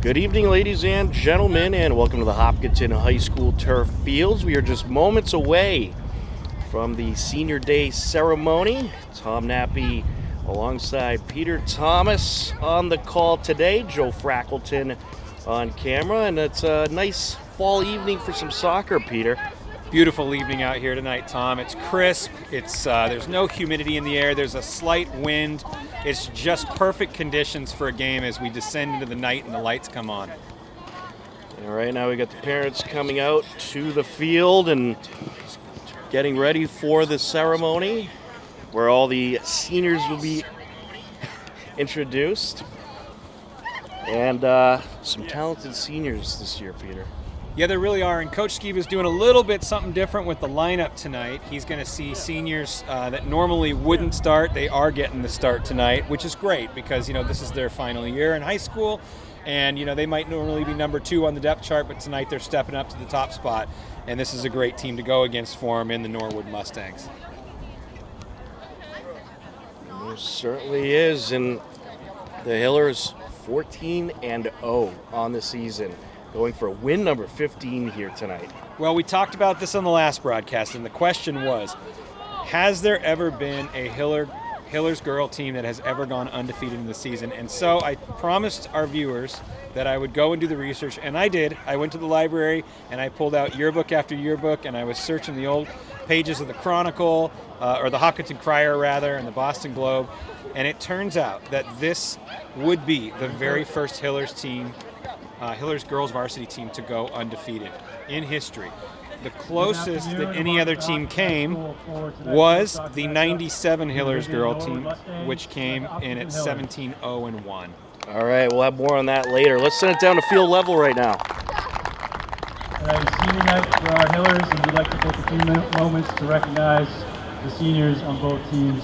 Good evening, ladies and gentlemen, and welcome to the Hopkinton High School turf fields. We are just moments away from the Senior Day ceremony. Tom Nappy alongside Peter Thomas on the call today. Joe Frackleton on camera, and it's a nice fall evening for some soccer, Peter. Beautiful evening out here tonight, Tom. It's crisp. There's no humidity in the air. There's a slight wind. It's just perfect conditions for a game as we descend into the night and the lights come on. And right now we got the parents coming out to the field and getting ready for the ceremony where all the seniors will be introduced. And some talented seniors this year, Peter. Yeah, there really are, and Coach Skiba's doing a little bit something different with the lineup tonight. He's going to see seniors that normally wouldn't start. They are getting the start tonight, which is great because, this is their final year in high school, and, they might normally be number 2 on the depth chart, but tonight they're stepping up to the top spot, and this is a great team to go against for them in the Norwood Mustangs. It certainly is, and the Hillers 14-0 on the season, going for win number 15 here tonight. Well, we talked about this on the last broadcast, and the question was, has there ever been a Hillers girl team that has ever gone undefeated in the season? And so I promised our viewers that I would go and do the research, and I did. I went to the library, and I pulled out yearbook after yearbook, and I was searching the old pages of the Chronicle, or the Hopkinton Crier, rather, and the Boston Globe, and it turns out that this would be the very first Hillers team, Hillers girls varsity team to go undefeated in history. The closest that any other team came was the 97 Hillers girl team, which came in at 17-0-1. All right, we'll have more on that later. Let's send it down to field level right now. It's senior night for our Hillers, and we'd like to take a few moments to recognize the seniors on both teams,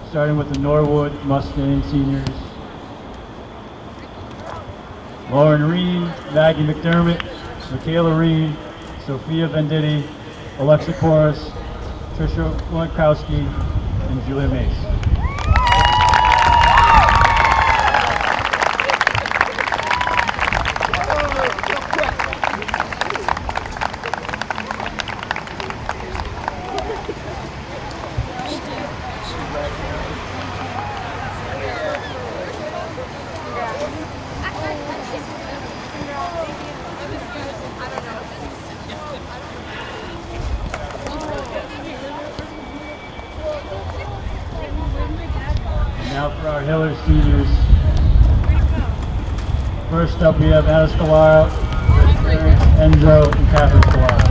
starting with the Norwood Mustangs seniors. Lauren Reen, Maggie McDermott, Michaela Reen, Sophia Venditti, Alexa Porras, Trisha Lankowski, and Julia Mace. Now for our Hillers seniors. First up we have Anna Scalara, Enzo, and Catherine Scalara.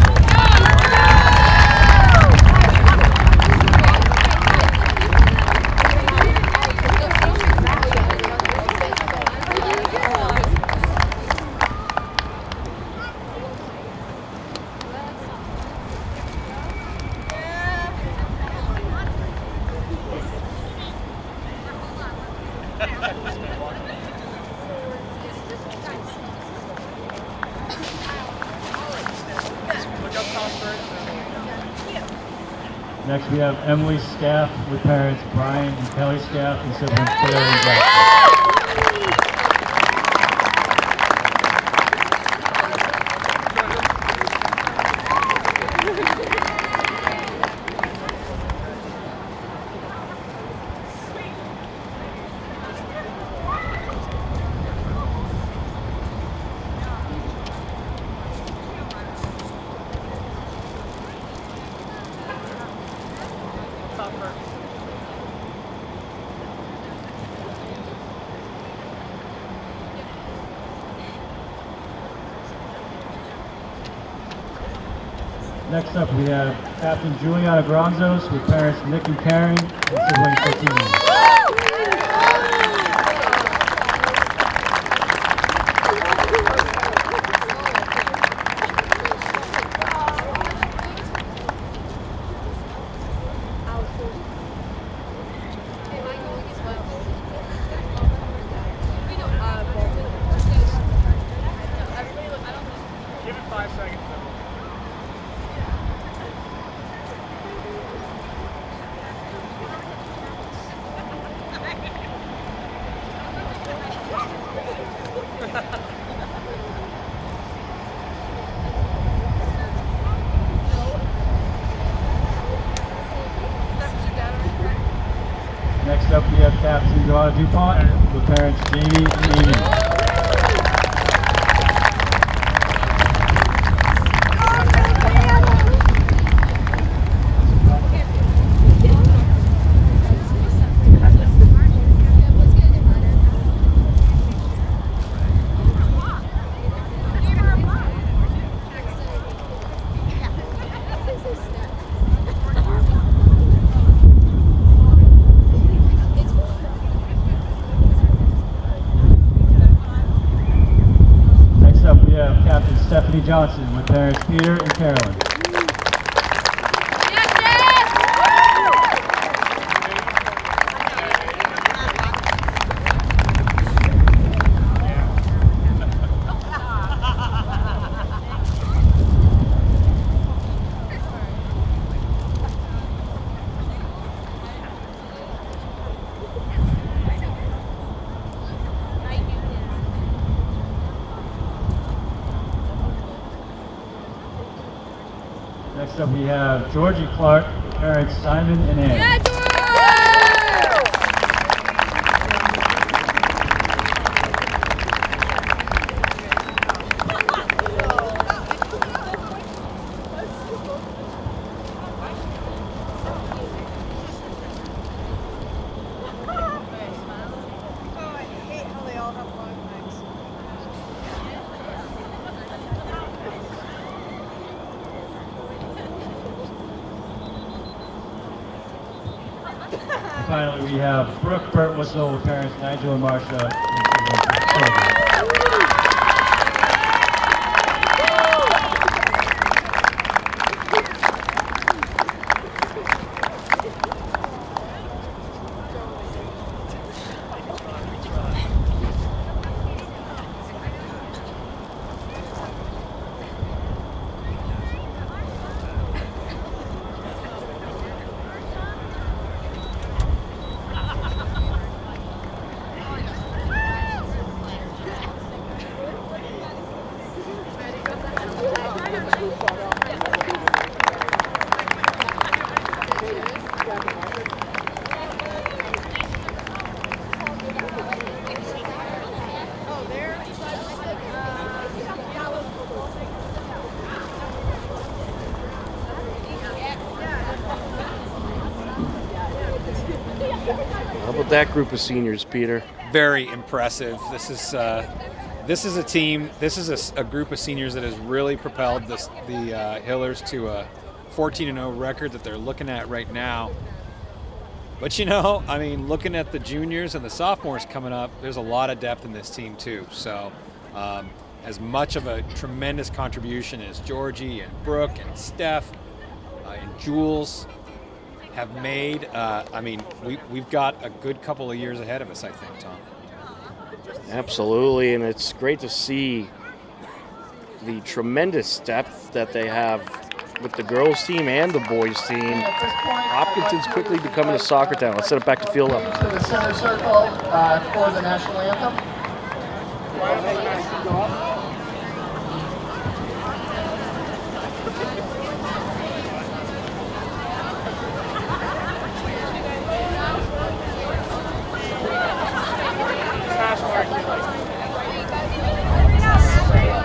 Next we have Emily Scaff with parents Brian and Kelly Scaff and siblings Claire and Jack. Next up we have Captain Juliana Gronzos with parents Nick and Karen and siblings 15. Give it 5 seconds. Captain Joanna DuPont, with parents Jamie and Amy. Stephanie Johnson, with parents Peter and Carolyn. Next up we have Georgie Clark, parents Simon and Ann. Yeah, Finally, we have Brooke Burtwhistle with parents Nigel and Marcia. How about that group of seniors, Peter? Very impressive. This is a team. This is a group of seniors that has really propelled the Hillers to a 14-0 record that they're looking at right now. But I mean, looking at the juniors and the sophomores coming up, there's a lot of depth in this team too. So, as much of a tremendous contribution as Georgie and Brooke and Steph and Jules have made, I mean, we've got a good couple of years ahead of us, I think, Tom. Absolutely, and it's great to see the tremendous depth that they have with the girls team and the boys team. Hopkinton's quickly becoming a soccer town. Let's set it back to field level. To the center circle for the national anthem.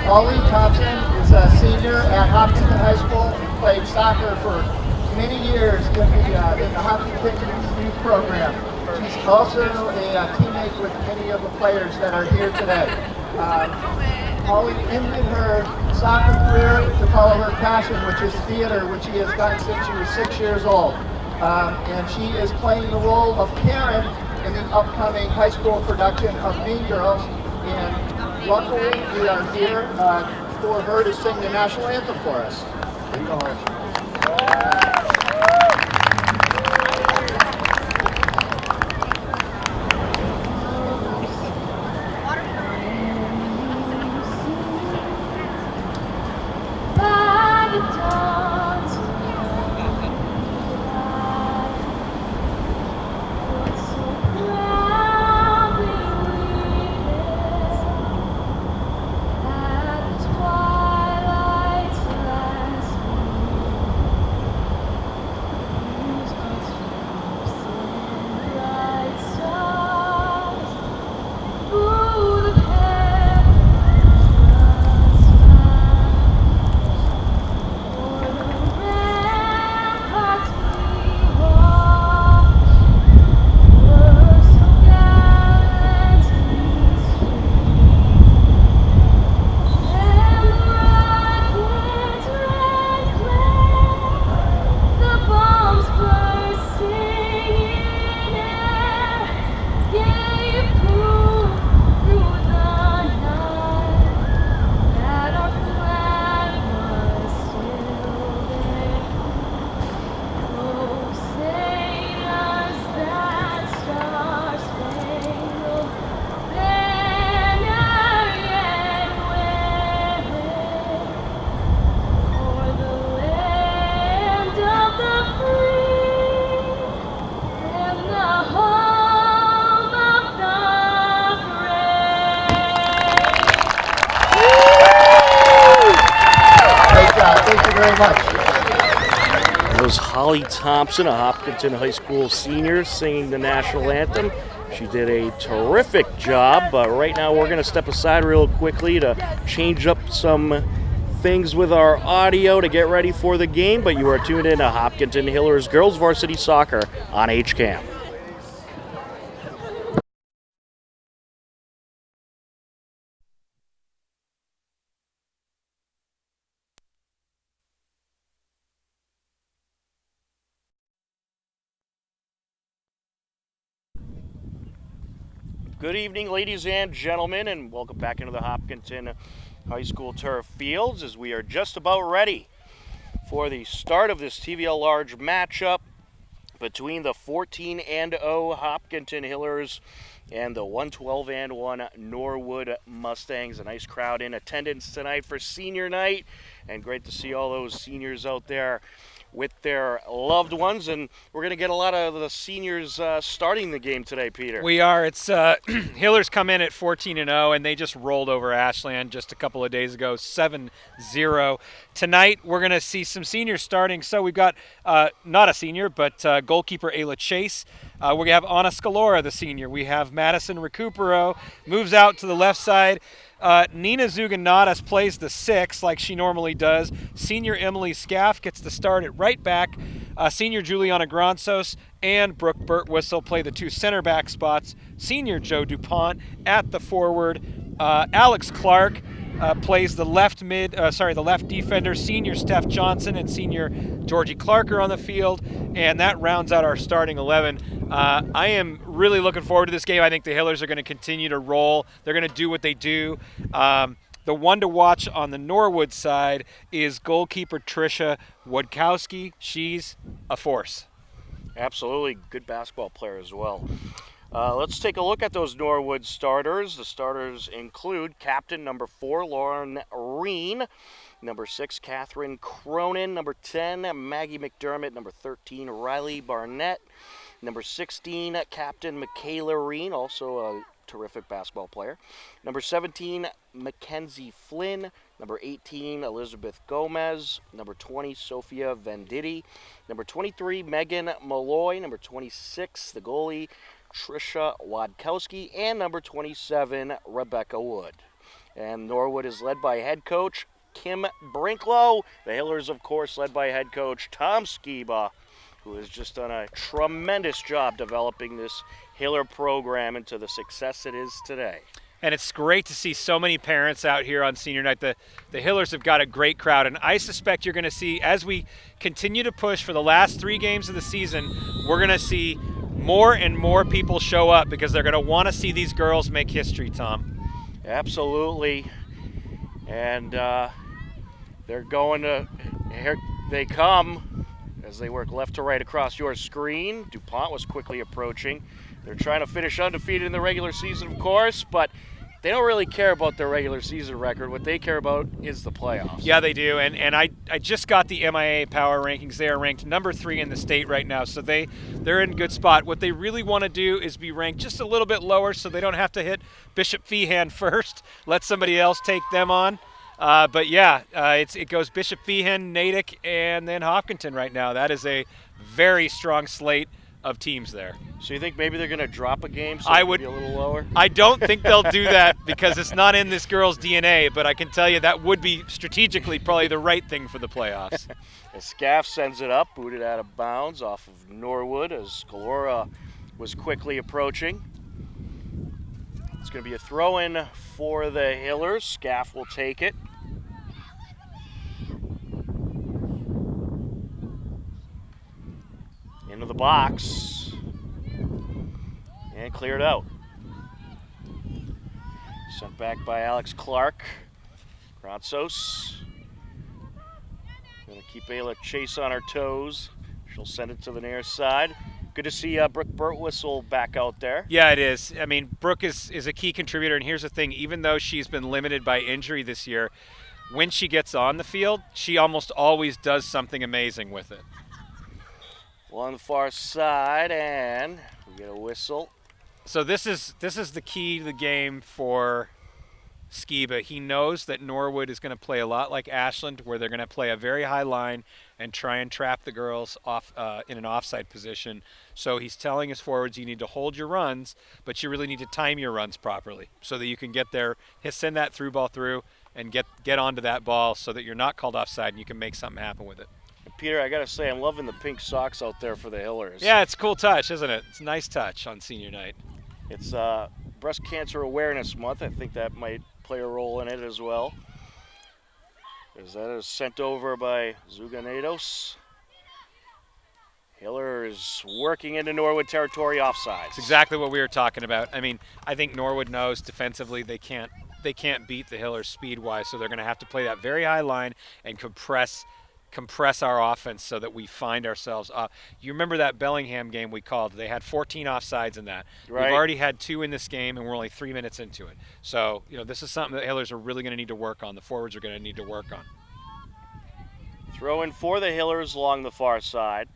Pauline Thompson is a senior at Hopkinton High School and played soccer for many years in the Hopkinton youth program. She's also a teammate with many of the players that are here today. Pauline ended her soccer career to follow her passion, which is theater, which she has done since she was 6 years old. And she is playing the role of Karen in the upcoming high school production of Mean Girls. And luckily, we are here for her to sing the national anthem for us. very much. That was Holly Thompson, a Hopkinton High School senior, singing the national anthem. She did a terrific job, but right now we're going to step aside real quickly to change up some things with our audio to get ready for the game, but you are tuned in to Hopkinton Hillers Girls Varsity Soccer on HCAM. Good evening, ladies and gentlemen, and welcome back into the Hopkinton High School turf fields as we are just about ready for the start of this TVL Large matchup between the 14-0 Hopkinton Hillers and the 112-1 Norwood Mustangs. A nice crowd in attendance tonight for senior night, and great to see all those seniors out there with their loved ones, and we're going to get a lot of the seniors starting the game today, Peter. We are. It's Hillers come in at 14-0, and they just rolled over Ashland just a couple of days ago, 7-0. Tonight, we're going to see some seniors starting. So we've got not a senior, but goalkeeper Ayla Chase. We're going to have Anna Scalora, the senior. We have Madison Recupero, moves out to the left side. Nina Zuganatas plays the 6 like she normally does. Senior Emily Scaff gets the start at right back. Senior Juliana Gransos and Brooke Burtwhistle play the 2 center back spots. Senior Joe DuPont at the forward. Alex Clark plays the left defender. Senior Steph Johnson and senior Georgie Clark are on the field, and that rounds out our starting 11. I am really looking forward to this game. I think the Hillers are going to continue to roll. They're going to do what they do. The one to watch on the Norwood side is goalkeeper Trisha Wodkowski. She's a force. Absolutely, good basketball player as well. Let's take a look at those Norwood starters. The starters include captain number 4, Lauren Reen, number 6, Catherine Cronin, number 10, Maggie McDermott, number 13, Riley Barnett, number 16, Captain Michaela Reen, also a terrific basketball player, number 17, Mackenzie Flynn, number 18, Elizabeth Gomez, number 20, Sophia Venditti, number 23, Megan Malloy, number 26, the goalie, Trisha Wodkowski, and number 27, Rebecca Wood. And Norwood is led by head coach Kim Brinklow. The Hillers, of course, led by head coach Tom Skiba, who has just done a tremendous job developing this Hiller program into the success it is today. And it's great to see so many parents out here on senior night. The Hillers have got a great crowd, and I suspect you're going to see, as we continue to push for the last 3 games of the season, we're going to see more and more people show up because they're going to want to see these girls make history, Tom. Absolutely. And they're going to, here they come as they work left to right across your screen. DuPont was quickly approaching. They're trying to finish undefeated in the regular season, of course, but they don't really care about their regular season record. What they care about is the playoffs. Yeah, they do. And I just got the MIA power rankings. They are ranked number 3 in the state right now, so they're in a good spot. What they really want to do is be ranked just a little bit lower so they don't have to hit Bishop Feehan first. Let somebody else take them on. But yeah, it goes Bishop Feehan, Natick, and then Hopkinton right now. That is a very strong slate of teams there. So you think maybe they're going to drop a game so I it would be a little lower? I don't think they'll do that because it's not in this girl's DNA, but I can tell you that would be strategically probably the right thing for the playoffs. As Scaff sends it up, booted out of bounds off of Norwood as Calora was quickly approaching. It's going to be a throw-in for the Hillers. Scaff will take it. Into the box and cleared out. Sent back by Alex Clark. Gransos going to keep Ayla Chase on her toes. She'll send it to the near side. Good to see Brooke Burtwhistle back out there. Yeah, it is. I mean, Brooke is a key contributor, and here's the thing. Even though she's been limited by injury this year, when she gets on the field, she almost always does something amazing with it. On the far side, and we get a whistle. So this is the key to the game for Skiba. He knows that Norwood is going to play a lot like Ashland, where they're going to play a very high line and try and trap the girls off in an offside position. So he's telling his forwards, you need to hold your runs, but you really need to time your runs properly so that you can get there, send that through ball through, and get onto that ball so that you're not called offside and you can make something happen with it. Peter, I got to say, I'm loving the pink socks out there for the Hillers. Yeah, it's a cool touch, isn't it? It's a nice touch on senior night. It's Breast Cancer Awareness Month. I think that might play a role in it as well. As that is sent over by Zuganedos. Hillers working into Norwood territory offsides. It's exactly what we were talking about. I mean, I think Norwood knows defensively they can't beat the Hillers speed-wise, so they're going to have to play that very high line and compress our offense so that we find ourselves up. You remember that Bellingham game we called? They had 14 offsides in that. Right. We've already had 2 in this game, and we're only 3 minutes into it. So, this is something that Hillers are really going to need to work on. The forwards are going to need to work on. Throw in for the Hillers along the far side.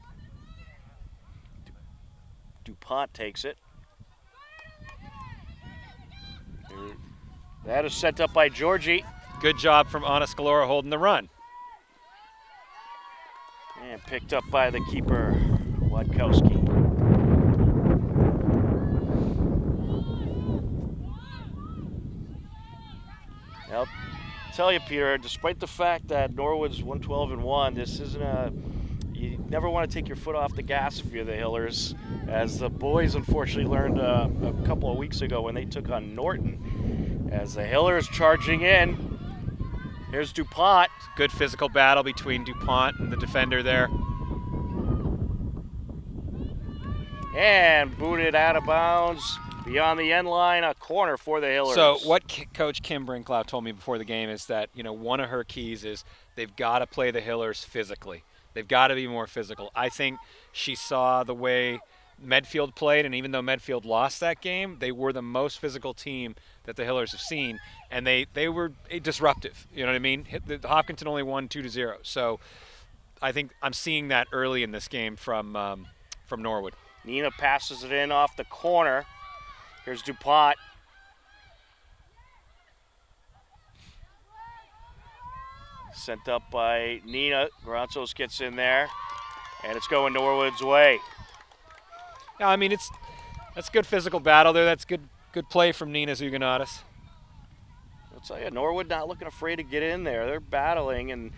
DuPont takes it. That is sent up by Georgie. Good job from Anna Scalora holding the run. And picked up by the keeper, Wadkowski. I'll tell you, Peter, despite the fact that Norwood's 112-1, this isn't you never want to take your foot off the gas if you're the Hillers, as the boys unfortunately learned a couple of weeks ago when they took on Norton. As the Hillers charging in, here's DuPont. Good physical battle between DuPont and the defender there. And booted out of bounds beyond the end line, a corner for the Hillers. So what Coach Kim Brinklow told me before the game is that, one of her keys is they've got to play the Hillers physically. They've got to be more physical. I think she saw the way Medfield played, and even though Medfield lost that game, they were the most physical team that the Hillers have seen, and they were disruptive. You know what I mean? Hopkinton only won 2-0. So I think I'm seeing that early in this game from Norwood. Nina passes it in off the corner. Here's DuPont. Sent up by Nina. Granzos gets in there, and it's going Norwood's way. Yeah, I mean, that's good physical battle there. That's good play from Nina Zugonatis. I'll tell you, Norwood not looking afraid to get in there. They're battling, and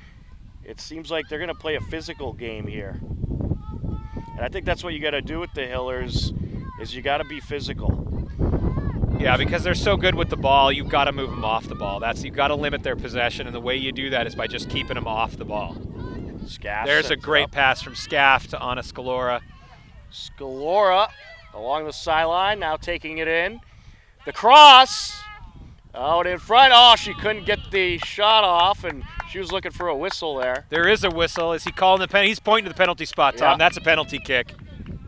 it seems like they're going to play a physical game here. And I think that's what you got to do with the Hillers, is you got to be physical. Yeah, because they're so good with the ball, you've got to move them off the ball. You've got to limit their possession, and the way you do that is by just keeping them off the ball. Scaff. There's a great pass from Scaff to Anna Scalora. Scalora along the sideline, now taking it in. The cross out in front. Oh, she couldn't get the shot off, and she was looking for a whistle there. There is a whistle. Is he calling the penalty? He's pointing to the penalty spot, Tom. Yeah. That's a penalty kick.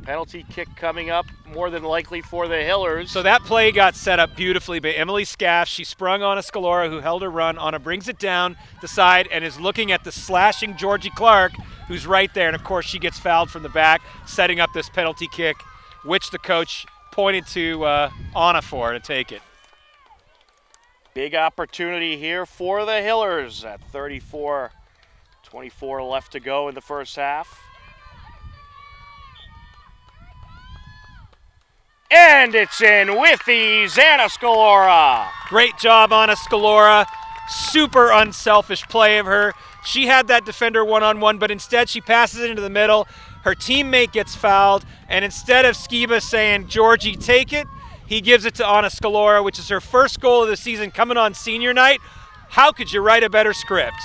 Penalty kick coming up, more than likely for the Hillers. So that play got set up beautifully by Emily Scaff. She sprung on a Scalora, who held her run. Anna brings it down the side and is looking at the slashing Georgie Clark, who's right there. And, of course, she gets fouled from the back, setting up this penalty kick, which the coach pointed to Anna for to take it. Big opportunity here for the Hillers at 34-24 left to go in the first half. And it's in with ease, Anna Scalora. Great job, Anna Scalora. Super unselfish play of her. She had that defender one-on-one, but instead she passes it into the middle. Her teammate gets fouled, and instead of Skiba saying, Georgie, take it, he gives it to Anna Scalora, which is her first goal of the season coming on senior night. How could you write a better script?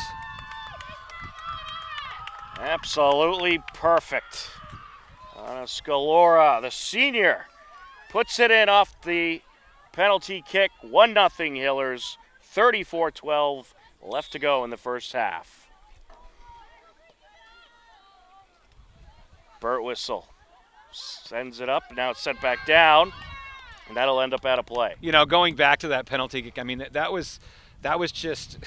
Absolutely perfect. Anna Scalora, the senior, puts it in off the penalty kick. 1-0 Hillers, 34-12 left to go in the first half. Burt Whistle sends it up. Now it's sent back down, and that'll end up out of play. Going back to that penalty kick, I mean, that was just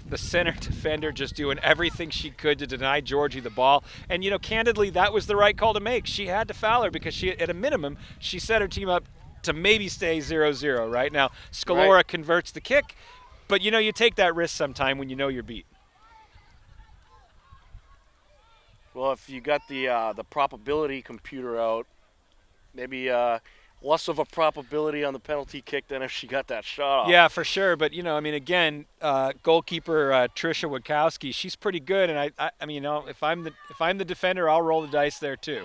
the center defender just doing everything she could to deny Georgie the ball. And, candidly, that was the right call to make. She had to foul her because at a minimum, she set her team up to maybe stay 0-0 right now. Scalora converts the kick. But you take that risk sometime when you know you're beat. Well, if you got the probability computer out, maybe less of a probability on the penalty kick than if she got that shot off. Yeah, for sure. But again, goalkeeper Trisha Witkowski, she's pretty good. And I mean, if I'm the defender, I'll roll the dice there too.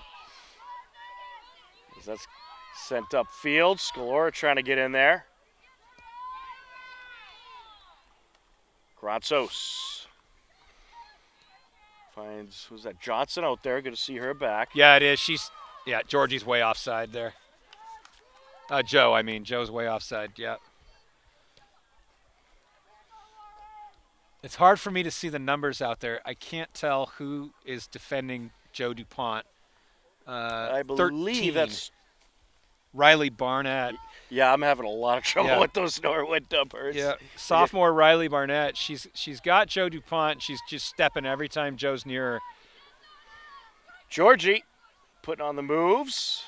That's sent upfield. Scalora trying to get in there. Granzos finds, who's that, Johnson out there. Good to see her back. Yeah, it is. Georgie's way offside there. Joe's way offside, yeah. It's hard for me to see the numbers out there. I can't tell who is defending Joe DuPont. I believe 13. that's Riley Barnett. Yeah, I'm having a lot of trouble with those Norwood numbers. Yeah, sophomore Riley Barnett. She's got Joe DuPont. She's just stepping every time Joe's near her. Georgie putting on the moves.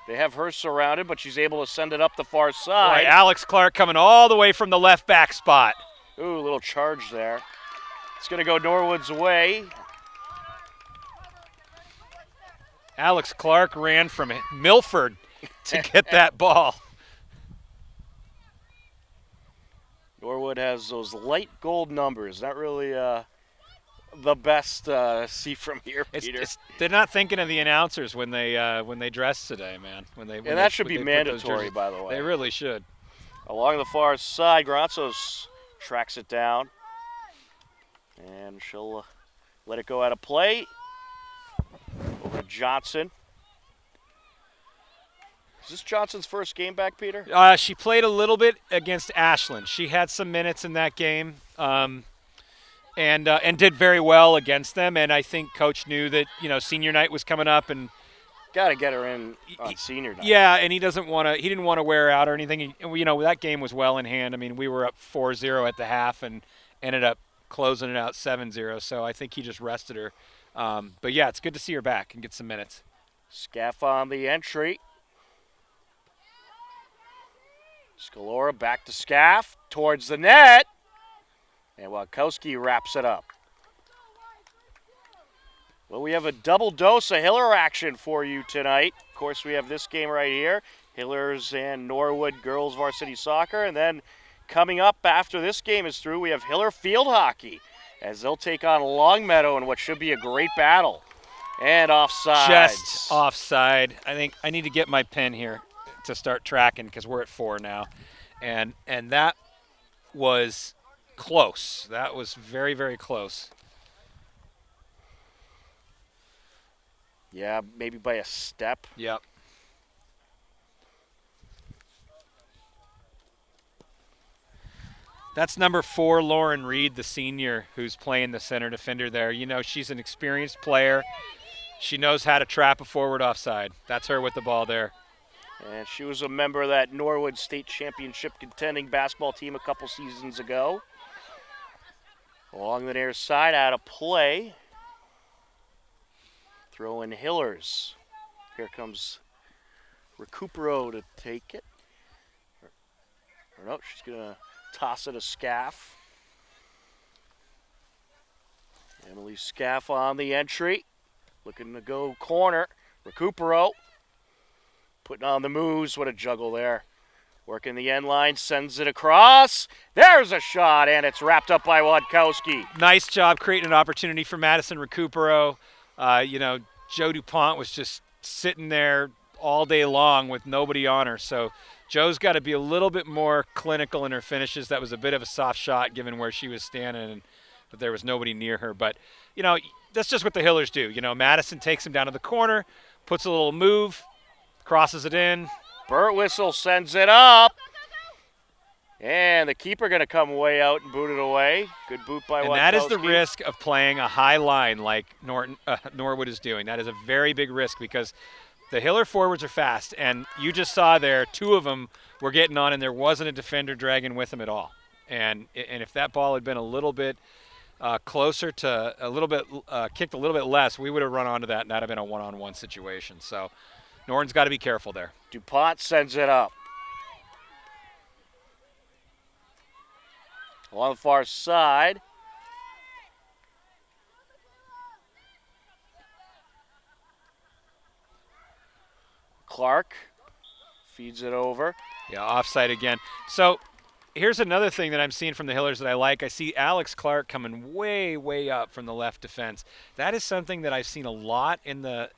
They have her surrounded, but she's able to send it up the far side. Right, Alex Clark coming all the way from the left back spot. Ooh, a little charge there. It's going to go Norwood's way. Alex Clark ran from Milford to get that ball. Norwood has those light gold numbers. Not really the best see from here, Peter. They're not thinking of the announcers when they dress today, man. And that should be mandatory, by the way. They really should. Along the far side, Granzos tracks it down. And she'll let it go out of play. Over to Johnson. Is this Johnson's first game back, Peter? She played a little bit against Ashland. She had some minutes in that game and did very well against them. And I think Coach knew that, senior night was coming up and got to get her in on senior night. Yeah, and he didn't want to wear her out or anything. That game was well in hand. I mean, we were up 4-0 at the half and ended up closing it out 7-0. So I think he just rested her. But yeah, it's good to see her back and get some minutes. Scaff on the entry. Scalora back to Scaff towards the net. And Witkowski wraps it up. Well, we have a double dose of Hiller action for you tonight. Of course, we have this game right here, Hillers and Norwood girls varsity soccer. And then coming up after this game is through, we have Hiller field hockey as they'll take on Longmeadow in what should be a great battle. And offside. Just offside. I think I need to get my pen here to start tracking because we're at 4 now. And that was close. That was very, very close. Yeah, maybe by a step. Yep. That's number 4, Lauren Reed, the senior, who's playing the center defender there. She's an experienced player. She knows how to trap a forward offside. That's her with the ball there. And she was a member of that Norwood State Championship contending basketball team a couple seasons ago. Along the near side, out of play. Throw in Hillers. Here comes Recupero to take it. Or no, she's going to toss it to Scaff. Emily Scaff on the entry. Looking to go corner. Recupero. Putting on the moves. What a juggle there. Working the end line. Sends it across. There's a shot, and it's wrapped up by Witkowski. Nice job creating an opportunity for Madison Recupero. Joe DuPont was just sitting there all day long with nobody on her. So Joe's got to be a little bit more clinical in her finishes. That was a bit of a soft shot given where she was standing, but there was nobody near her. But, that's just what the Hillers do. Madison takes him down to the corner, puts a little move, crosses it in. Burtwhistle sends it up. And the keeper going to come way out and boot it away. Good boot by Witkowski. And that is the risk of playing a high line like Norwood is doing. That is a very big risk because the Hiller forwards are fast. And you just saw there, 2 of them were getting on, and there wasn't a defender dragging with them at all. And if that ball had been a little bit closer to kicked a little bit less, we would have run onto that, and that would have been a one-on-one situation. So Norton's got to be careful there. DuPont sends it up. Along the far side. Clark feeds it over. Yeah, offside again. So here's another thing that I'm seeing from the Hillers that I like. I see Alex Clark coming way, way up from the left defense. That is something that I've seen a lot in the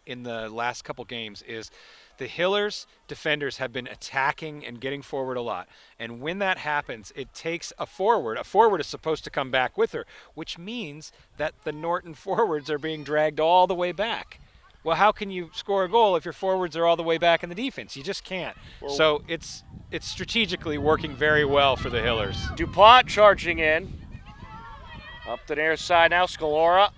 last couple games is the Hillers defenders have been attacking and getting forward a lot. And when that happens, it takes a forward. A forward is supposed to come back with her, which means that the Norton forwards are being dragged all the way back. Well, how can you score a goal if your forwards are all the way back in the defense? You just can't. Well, so it's strategically working very well for the Hillers. DuPont charging in. Up the near side now, Scalora.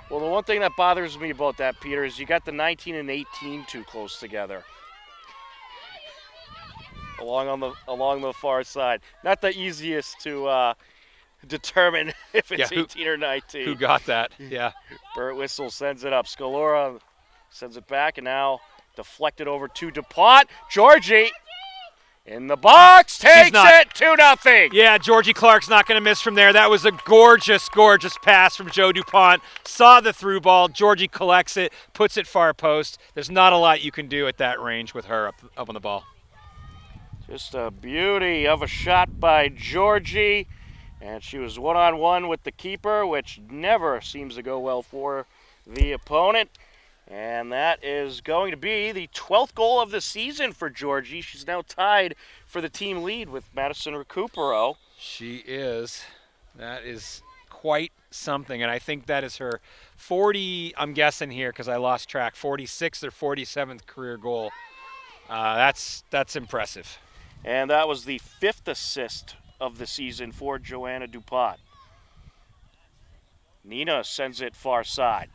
Well, the one thing that bothers me about that, Peter, is you got the 19 and 18 too close together. Along the far side. Not the easiest to determine if it's 18 or 19. Who got that? Yeah. Burt Whistle sends it up. Scalora sends it back, and now deflected over to DuPont. Georgie in the box takes it 2-0. Yeah, Georgie Clark's not going to miss from there. That was a gorgeous, gorgeous pass from Joe DuPont. Saw the through ball. Georgie collects it, puts it far post. There's not a lot you can do at that range with her up on the ball. Just a beauty of a shot by Georgie. And she was one-on-one with the keeper, which never seems to go well for the opponent. And that is going to be the 12th goal of the season for Georgie. She's now tied for the team lead with Madison Recupero. She is. That is quite something. And I think that is her 40, I'm guessing here because I lost track, 46th or 47th career goal. That's impressive. And that was the 5th assist of the season for Joanna DuPont. Nina sends it far side.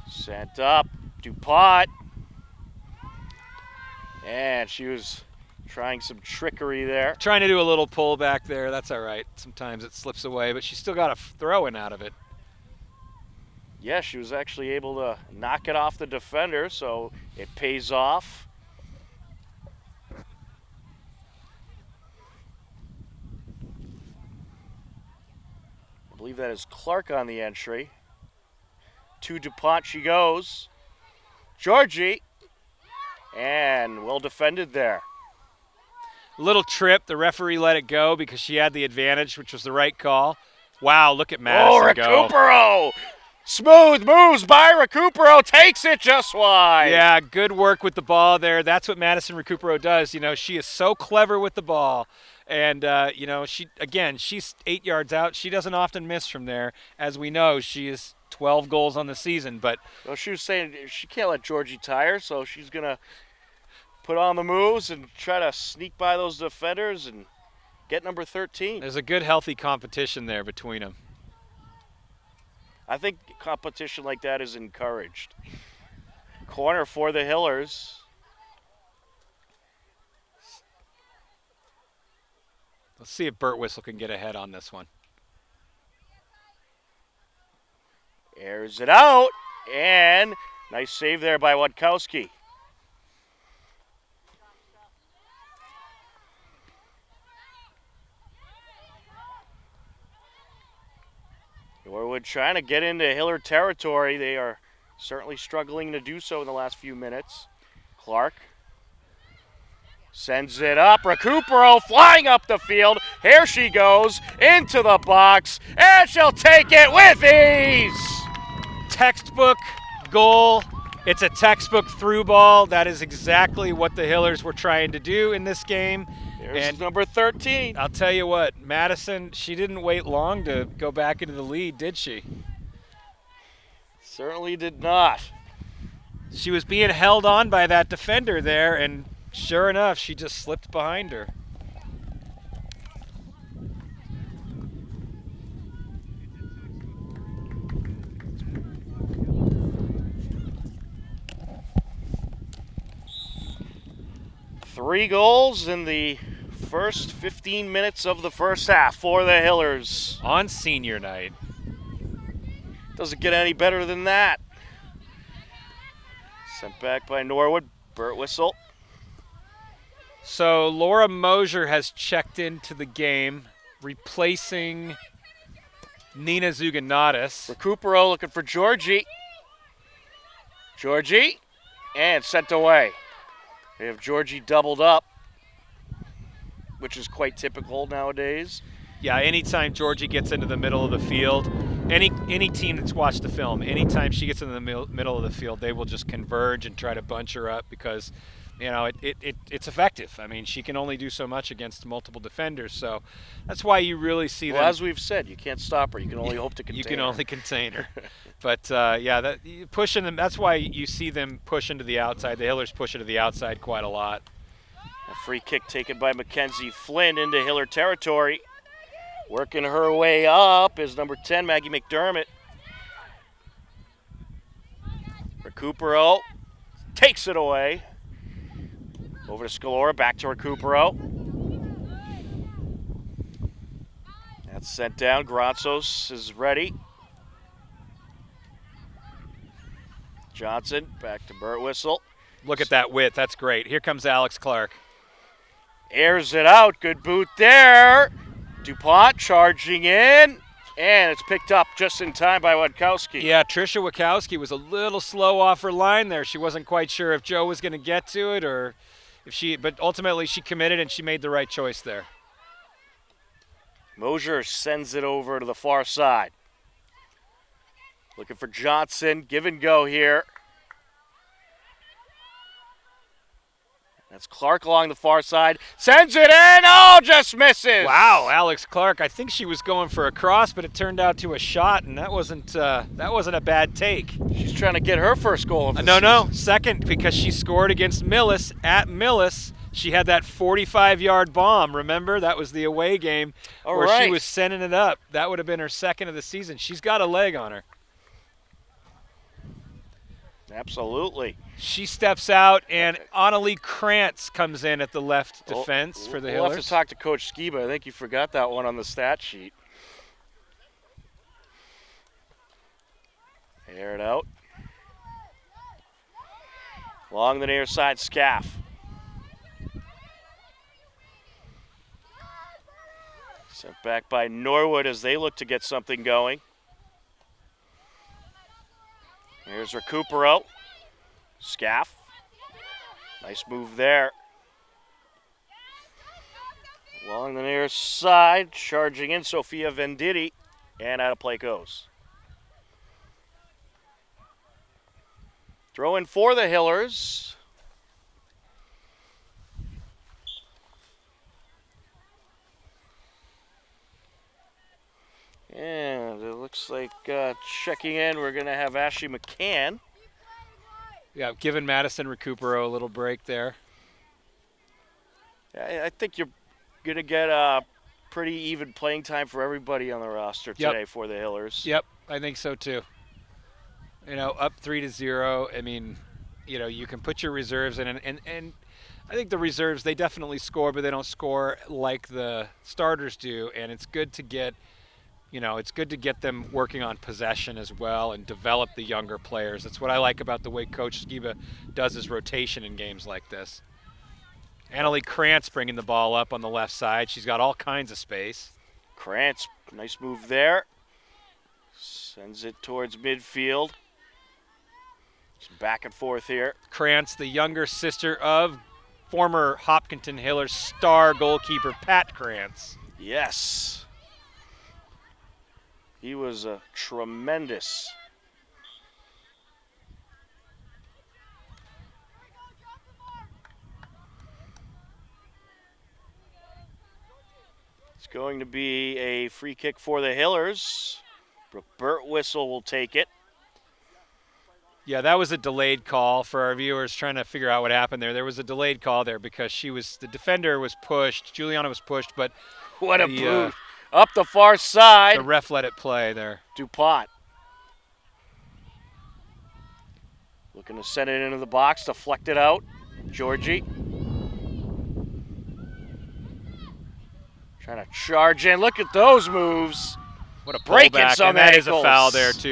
Sent up, DuPont. And she was trying some trickery there. Trying to do a little pull back there. That's all right. Sometimes it slips away, but she still got a throw-in out of it. Yeah, she was actually able to knock it off the defender, so it pays off. I believe that is Clark on the entry. To DuPont she goes. Georgie. And well defended there. Little trip. The referee let it go because she had the advantage, which was the right call. Wow, look at Madison go. Recupero! Smooth moves by Recupero, takes it just wide. Yeah, good work with the ball there. That's what Madison Recupero does. You know, she is so clever with the ball. And, you know, she's 8 yards out. She doesn't often miss from there. As we know, she is 12 goals on the season. But well, she was saying she can't let Georgie tire, so she's going to put on the moves and try to sneak by those defenders and get number 13. There's a good, healthy competition there between them. I think competition like that is encouraged. Corner for the Hillers. Let's see if Burt Whistle can get ahead on this one. Airs it out, and nice save there by Watkowski. Norwood trying to get into Hiller territory. They are certainly struggling to do so in the last few minutes. Clark sends it up. Recupero flying up the field. Here she goes into the box, and she'll take it with ease. Textbook goal. It's a textbook through ball. That is exactly what the Hillers were trying to do in this game. There's number 13. I'll tell you what, Madison, she didn't wait long to go back into the lead, did she? Certainly did not. She was being held on by that defender there, and sure enough, she just slipped behind her. Three goals in the first 15 minutes of the first half for the Hillers. On senior night. Doesn't get any better than that. Sent back by Norwood. Burt whistle. So Laura Mosier has checked into the game, replacing Nina Zuganatis. Recupero looking for Georgie. Georgie. And sent away. They have Georgie doubled up, which is quite typical nowadays. Yeah, anytime Georgie gets into the middle of the field, any team that's watched the film, anytime she gets into the middle of the field, they will just converge and try to bunch her up because, it's effective. I mean, she can only do so much against multiple defenders, so that's why you really see them. Well, as we've said, you can't stop her. You can only hope to contain her. You can only contain her. But, pushing them, that's why you see them push into the outside. The Hillers push into the outside quite a lot. A free kick taken by Mackenzie Flynn into Hiller territory. Working her way up is number 10, Maggie McDermott. Recupero takes it away. Over to Scalora, back to Recupero. That's sent down. Granzos is ready. Johnson, back to Burt Whistle. Look at that width. That's great. Here comes Alex Clark. Airs it out. Good boot there. DuPont charging in. And it's picked up just in time by Witkowski. Yeah, Trisha Witkowski was a little slow off her line there. She wasn't quite sure if Joe was going to get to it or if but ultimately she committed and she made the right choice there. Mosier sends it over to the far side. Looking for Johnson. Give and go here. That's Clark along the far side. Sends it in. Oh, just misses. Wow, Alex Clark. I think she was going for a cross, but it turned out to a shot, and that wasn't a bad take. She's trying to get her first goal of the No, second, because she scored against Millis at Millis. She had that 45-yard bomb. Remember, that was the away game where she was sending it up. That would have been her second of the season. She's got a leg on her. Absolutely. She steps out, and Annalie Krantz comes in at the left defense for the Hillers. We'll have to talk to Coach Skiba. I think you forgot that one on the stat sheet. Air it out. Along the near side, Scaff. Sent back by Norwood as they look to get something going. Here's Recupero. Scaff. Nice move there. Along the near side, charging in Sophia Venditti, and out of play goes. Throw in for the Hillers. And it looks like checking in, we're going to have Ashley McCann. Yeah, giving Madison Recupero a little break there. I think you're going to get a pretty even playing time for everybody on the roster today for the Hillers. Yep, I think so too. Up 3-0. I mean, you can put your reserves in, and I think the reserves, they definitely score, but they don't score like the starters do, and it's good to get them working on possession as well and develop the younger players. That's what I like about the way Coach Skiba does his rotation in games like this. Annalie Krantz bringing the ball up on the left side. She's got all kinds of space. Krantz, nice move there. Sends it towards midfield. Some back and forth here. Krantz, the younger sister of former Hopkinton Hillers star goalkeeper Pat Krantz. Yes. He was a tremendous. It's going to be a free kick for the Hillers. Burt Whistle will take it. Yeah, that was a delayed call for our viewers trying to figure out what happened there. There was a delayed call there because the defender was pushed. Juliana was pushed, but what a boot. Up the far side. The ref let it play there. DuPont. Looking to send it into the box, deflect it out. Georgie. Trying to charge in. Look at those moves. What a break-ins pullback, on and that is ankles. a foul there too.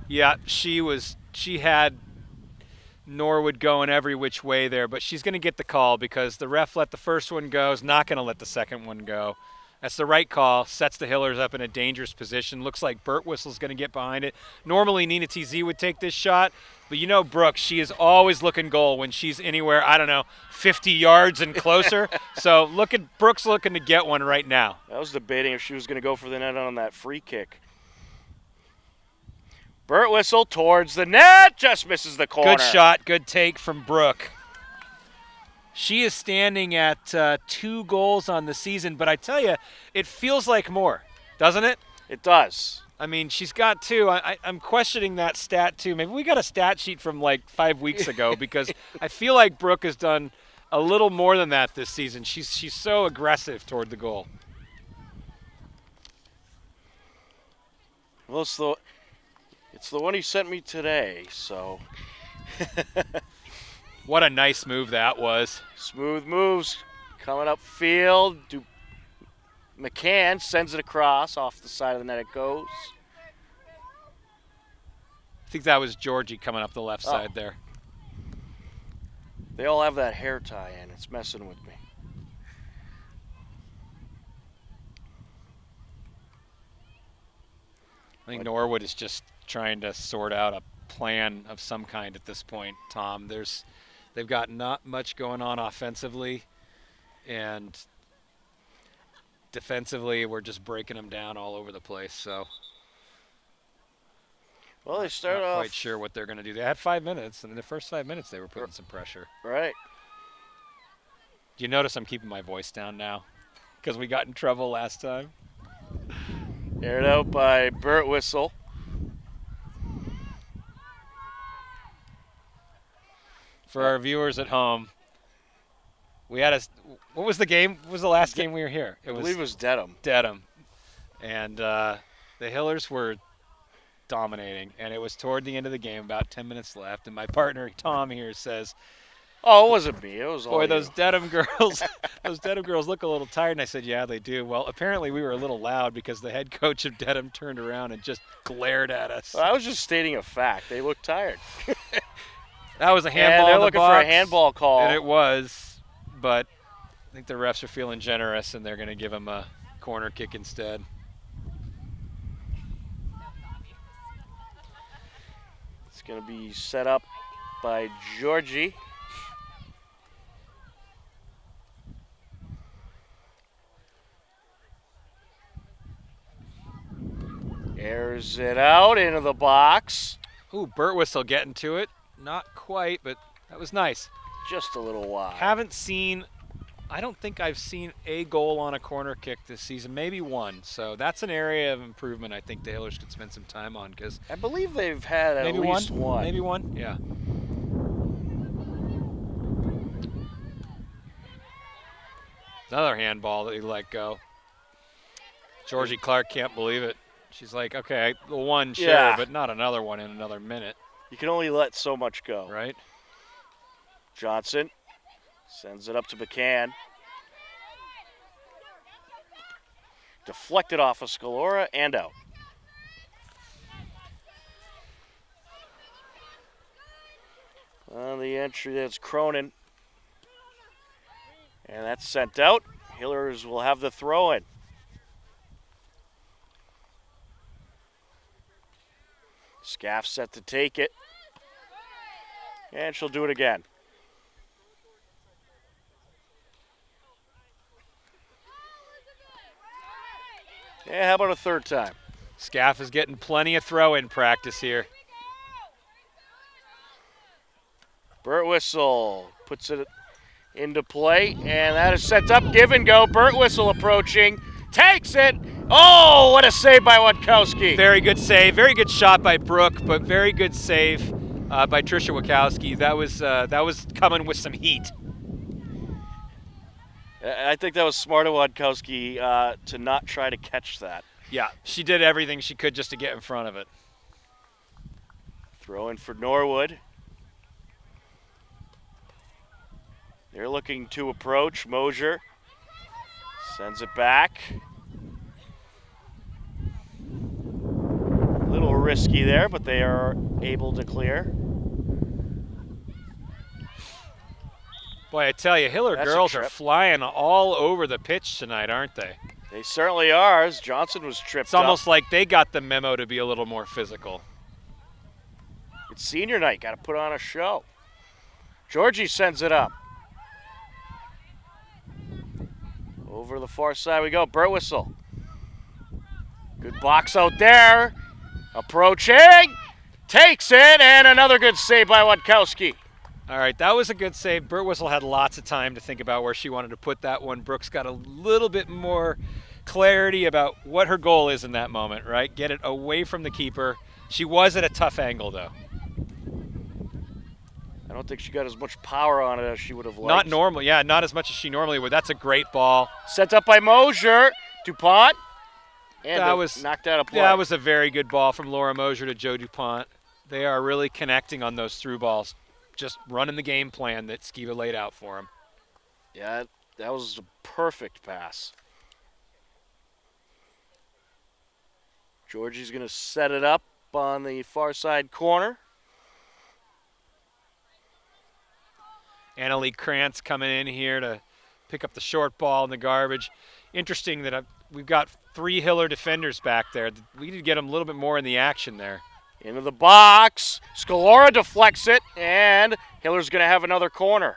Yeah, she had Norwood going every which way there, but she's going to get the call because the ref let the first one go, is not going to let the second one go. That's the right call. Sets the Hillers up in a dangerous position. Looks like Burt Whistle's going to get behind it. Normally, Nina TZ would take this shot, but you know Brooke, she is always looking goal when she's anywhere, 50 yards and closer. So Brooke's looking to get one right now. I was debating if she was going to go for the net on that free kick. Burt Whistle towards the net, just misses the corner. Good shot, good take from Brooke. She is standing at 2 goals on the season, but I tell you, it feels like more, doesn't it? It does. I mean, she's got 2. I'm questioning that stat, too. Maybe we got a stat sheet from like 5 weeks ago because I feel like Brooke has done a little more than that this season. She's so aggressive toward the goal. Well, it's the one he sent me today, so. What a nice move that was. Smooth moves coming up field. McCann sends it across. Off the side of the net it goes. I think that was Georgie coming up the left side there. They all have that hair tie in. It's messing with me. I think Norwood is just trying to sort out a plan of some kind at this point, Tom. They've got not much going on offensively, and defensively we're just breaking them down all over the place. So, well, they started not off quite sure what they're going to do. They had 5 minutes, and in the first 5 minutes they were putting some pressure. Right. Do you notice I'm keeping my voice down now because we got in trouble last time? Aired out by Burt Whistle. For our viewers at home, we had what was the game? What was the last game we were here? I believe it was Dedham. Dedham. And the Hillers were dominating, and it was toward the end of the game, about 10 minutes left, and my partner, Tom, here says, "Oh, it wasn't me. It was all boy, you." those Dedham girls, those Dedham girls look a little tired." And I said, "Yeah, they do." Well, apparently we were a little loud because the head coach of Dedham turned around and just glared at us. Well, I was just stating a fact. They looked tired. That was a handball. They're in the looking box, for a handball call. and it was, but I think the refs are feeling generous, and they're going to give him a corner kick instead. It's going to be set up by Georgie. Airs it out into the box. Ooh, Burt Whistle getting to it. Not quite, but that was nice. Just a little wide. I don't think I've seen a goal on a corner kick this season, maybe one. So that's an area of improvement I think the Hillers could spend some time on because I believe they've had at least one. Maybe one, yeah. Another handball that he let go. Georgie Clark can't believe it. She's like, okay, the one, sure, Yeah. but not another one in another minute. You can only let so much go. Right? Johnson sends it up to McCann. Deflected off of Scalora and out. On the entry, that's Cronin. And that's sent out. Hillers will have the throw in. Scaff set to take it. And she'll do it again. Yeah, how about a third time? Scaff is getting plenty of throw-in practice here. Burt Whistle puts it into play, and that is set up. Give and go. Burt Whistle approaching. Takes it. Oh, what a save by Watkowski. Very good save. Very good shot by Brooke, but very good save by Trisha Watkowski. That was coming with some heat. I think that was smart of Watkowski to not try to catch that. Yeah, she did everything she could just to get in front of it. Throw in for Norwood. They're looking to approach. Mosier sends it back. A little risky there, but they are able to clear. Boy, I tell you, Hiller That's a girls are trip. flying all over the pitch tonight, aren't they? They certainly are. As Johnson was tripped It's almost up. like they got the memo to be a little more physical. It's senior night. Got to put on a show. Georgie sends it up. Over the far side we go. Burtwhistle. Good box out there. Approaching. Takes it, and another good save by Watkowski. All right, that was a good save. Burtwhistle had lots of time to think about where she wanted to put that one. Brooks got a little bit more clarity about what her goal is in that moment, right? Get it away from the keeper. She was at a tough angle, though. I don't think she got as much power on it as she would have liked. Not normal, yeah, not as much as she normally would. That's a great ball. Sent up by Mosier. DuPont. And That was knocked out a play. That was a very good ball from Laura Mosier to Joe DuPont. They are really connecting on those through balls, just running the game plan that Skiba laid out for them. Yeah, that was a perfect pass. Georgie's going to set it up on the far side corner. Annalie Krantz coming in here to pick up the short ball in the garbage. Interesting that we've got 3 Hiller defenders back there. We need to get them a little bit more in the action there. Into the box. Scalora deflects it, and Hiller's going to have another corner.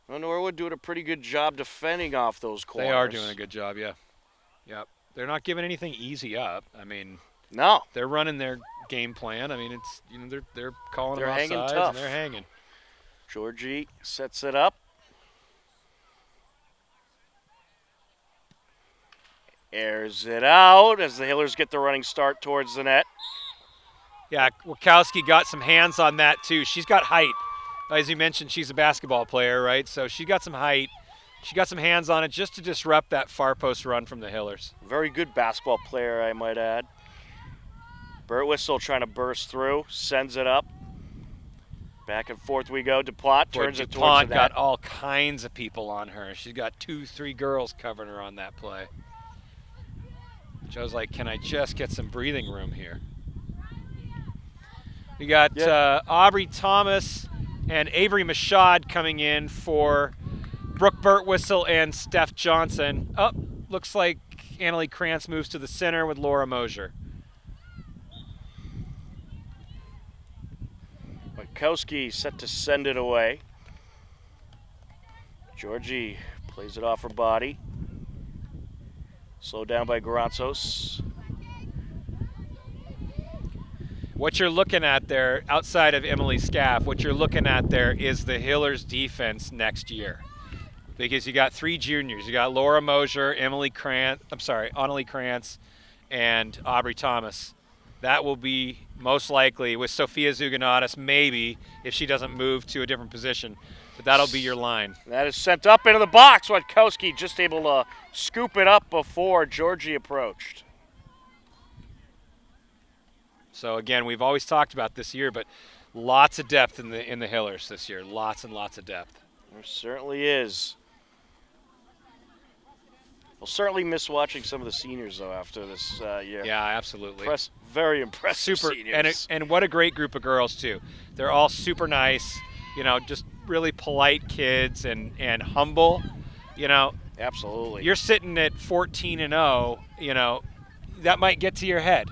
Well, Norwood doing a pretty good job defending off those corners. They are doing a good job, yeah. Yep. They're not giving anything easy up. I mean, No. they're running their game plan. I mean, it's they're calling They're them hanging offsides tough. and they're hanging. Georgie sets it up. Airs it out as the Hillers get the running start towards the net. Yeah, Wachowski got some hands on that too. She's got height. As you mentioned, she's a basketball player, right? So she got some height. She got some hands on it just to disrupt that far post run from the Hillers. Very good basketball player, I might add. Burtwhistle trying to burst through, sends it up. Back and forth we go. DuPont turns it towards the DuPont net. got all kinds of people on her. She's got 2-3 girls covering her on that play. Joe's like, can I just get some breathing room here? We got Aubrey Thomas and Avery Mashad coming in for Brooke Burtwhistle and Steph Johnson. Oh, looks like Annalie Krantz moves to the center with Laura Mosier. Watkowski set to send it away. Georgie plays it off her body. Slowed down by Garanzos. What you're looking at there, outside of Emily Scaff, what you're looking at there is the Hillers defense next year. Because you got 3 juniors. You got Laura Mosier, Annalie Krantz, and Aubrey Thomas. That will be most likely with Sophia Zuganatis, maybe, if she doesn't move to a different position. But that'll be your line. That is sent up into the box. Watkowski just able to scoop it up before Georgie approached. So again, we've always talked about this year, but lots of depth in the Hillers this year. Lots and lots of depth. There certainly is. We'll certainly miss watching some of the seniors, though, after this year. Yeah, absolutely. Very impressive Super, seniors. and what a great group of girls, too. They're all super nice, just really polite kids and humble. Absolutely. You're sitting at 14-0, that might get to your head.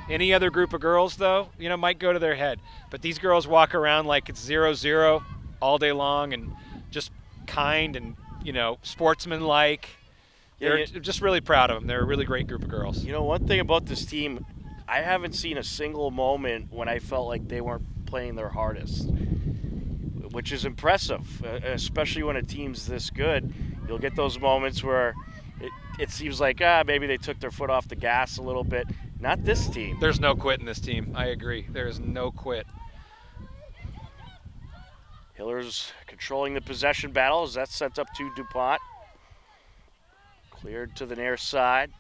Any other group of girls, though, might go to their head. But these girls walk around like it's 0-0 all day long and just kind and, sportsmanlike. They're just really proud of them. They're a really great group of girls. One thing about this team, I haven't seen a single moment when I felt like they weren't playing their hardest, which is impressive, especially when a team's this good. You'll get those moments where it seems like, maybe they took their foot off the gas a little bit. Not this team. There's no quit in this team. I agree. There is no quit. Hillers controlling the possession battle as that's sent up to DuPont. Cleared to the near side.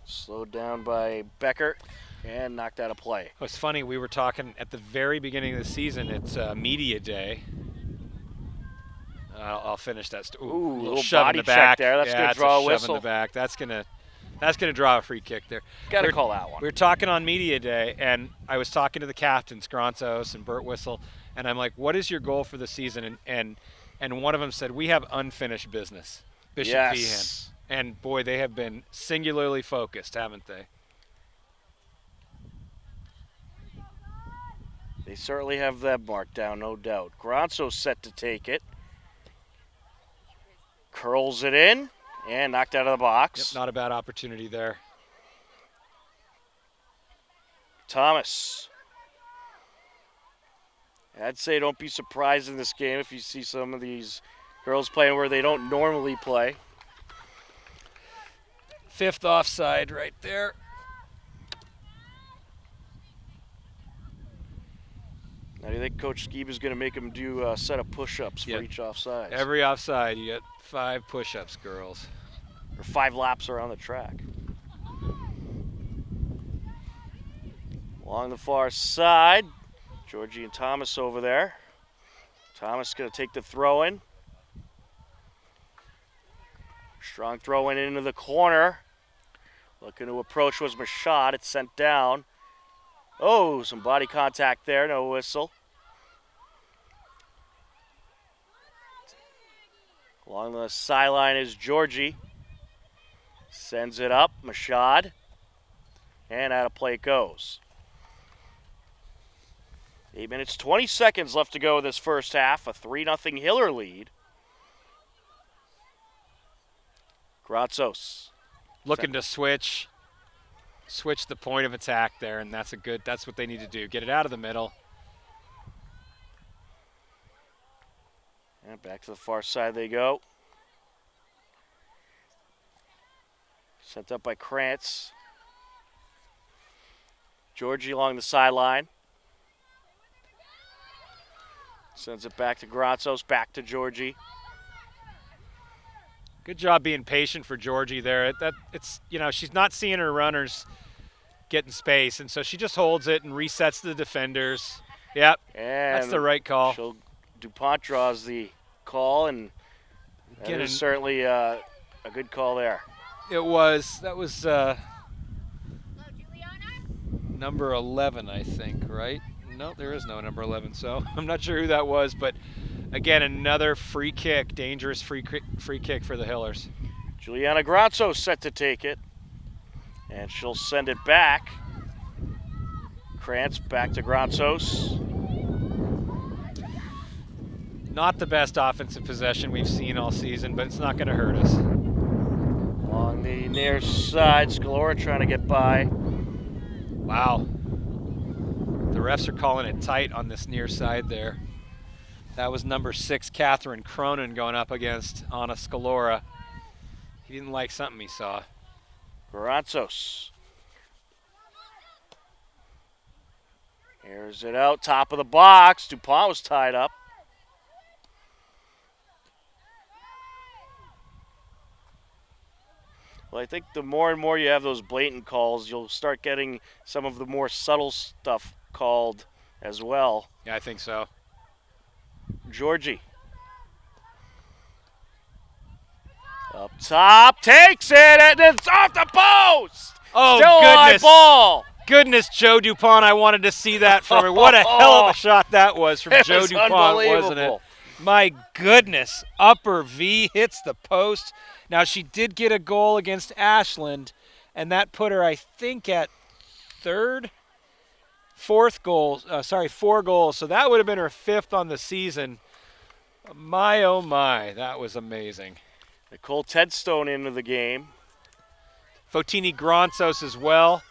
Slowed down by Becker and knocked out of play. It's funny, we were talking at the very beginning of the season, it's media day. I'll finish that. Ooh, a little shove body in the back. check there. That's going to it's draw a shove whistle. in the back. That's That's going to draw a free kick there. Got to call that one. We were talking on media day, and I was talking to the captains, Grontos and Burt Whistle, and I'm like, what is your goal for the season? And one of them said, we have unfinished business, Bishop Yes. Feehan. And, boy, they have been singularly focused, haven't they? They certainly have that marked down, no doubt. Gronzo's set to take it. Curls it in and knocked out of the box. Yep, not a bad opportunity there. Thomas. I'd say don't be surprised in this game if you see some of these girls playing where they don't normally play. 5th offside right there. Now, do you think Coach Skeeb is going to make them do a set of push-ups Yep. for each offside? Every offside, you get 5 push-ups, girls. Or 5 laps around the track. Along the far side, Georgie and Thomas over there. Thomas going to take the throw in. Strong throw in into the corner. Looking to approach was Mashad. It's sent down. Oh, some body contact there. No whistle. Along the sideline is Georgie. Sends it up. Mashad. And out of play it goes. 8 minutes, 20 seconds left to go in this first half. A 3-0 Hiller lead. Grazos. Looking to switch the point of attack there, and that's what they need to do. Get it out of the middle. And back to the far side they go. Sent up by Krantz. Georgie along the sideline. Sends it back to Grazos, back to Georgie. Good job being patient for Georgie there. She's not seeing her runners get in space, and so she just holds it and resets the defenders. Yep, And that's the right call. DuPont draws the call, and that is certainly a good call there. That was number 11, I think, right? No, there is no number 11, so I'm not sure who that was, but again, another free kick, dangerous free kick for the Hillers. Juliana Grazos set to take it, and she'll send it back. Krantz back to Grazos. Not the best offensive possession we've seen all season, but it's not going to hurt us. Along the near side, Scalora trying to get by. Wow. The refs are calling it tight on this near side there. That was number 6, Catherine Cronin, going up against Anna Scalora. He didn't like something he saw. Grazos. Airs it out, top of the box. DuPont was tied up. Well, I think the more and more you have those blatant calls, you'll start getting some of the more subtle stuff called as well. Yeah, I think so. Georgie. Up top, takes it, and it's off the post! Oh, Still goodness. high ball! Goodness, Joe DuPont, I wanted to see that from her. What a hell of a shot that was from It Joe was DuPont, wasn't it? unbelievable. My goodness, upper V hits the post. Now, she did get a goal against Ashland, and that put her, I think, at 4 goals. So that would have been her 5th on the season. My, oh my, that was amazing. Nicole Tedstone into the game. Fotini Gronsos as well.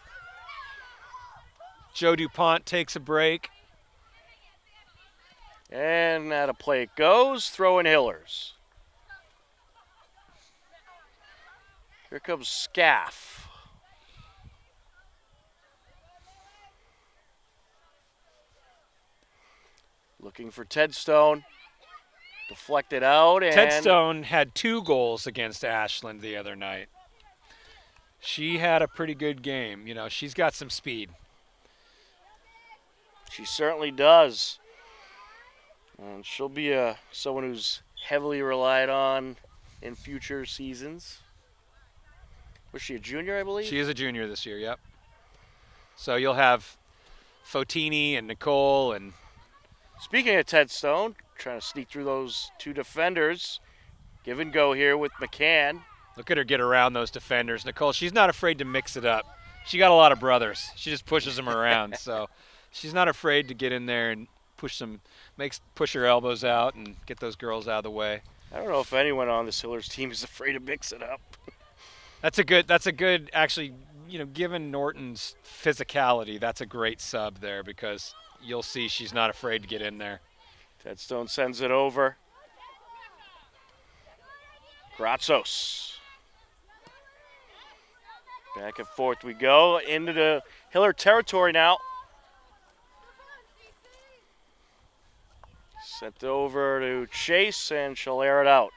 Joe DuPont takes a break. And out of play it goes, throwing Hillers. Here comes Scaff. Looking for Tedstone. Deflected out. And Tedstone had 2 goals against Ashland the other night. She had a pretty good game. You know, she's got some speed. She certainly does. And she'll be someone who's heavily relied on in future seasons. Was she a junior, I believe? She is a junior this year, yep. So you'll have Fotini and Nicole and... Speaking of Ted Stone, trying to sneak through those two defenders. Give and go here with McCann. Look at her get around those defenders. Nicole, she's not afraid to mix it up. She got a lot of brothers. She just pushes them around. So she's not afraid to get in there and push her elbows out and get those girls out of the way. I don't know if anyone on this Hillers team is afraid to mix it up. That's a good, actually, given Norton's physicality, that's a great sub there because you'll see she's not afraid to get in there. Ted Stone sends it over. Gratsos. Back and forth we go into the Hiller territory now. Sent over to Chase, and she'll air it out.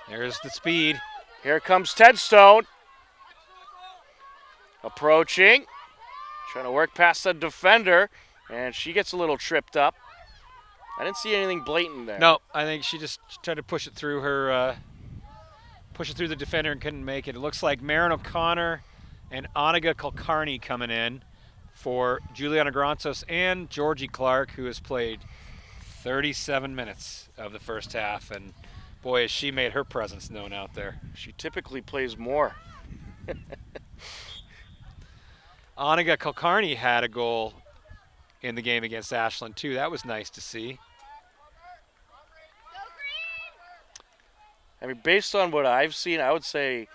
There's the speed. Here comes Ted Stone. Approaching. Trying to work past the defender, and she gets a little tripped up. I didn't see anything blatant there. No, I think she just tried to push it through the defender and couldn't make it. It looks like Marin O'Connor and Oniga Kulkarni coming in for Juliana Grantos and Georgie Clark, who has played 37 minutes of the first half. And boy, has she made her presence known out there. She typically plays more. Oniga Kulkarni had a goal in the game against Ashland, too. That was nice to see. I mean, based on what I've seen, I would say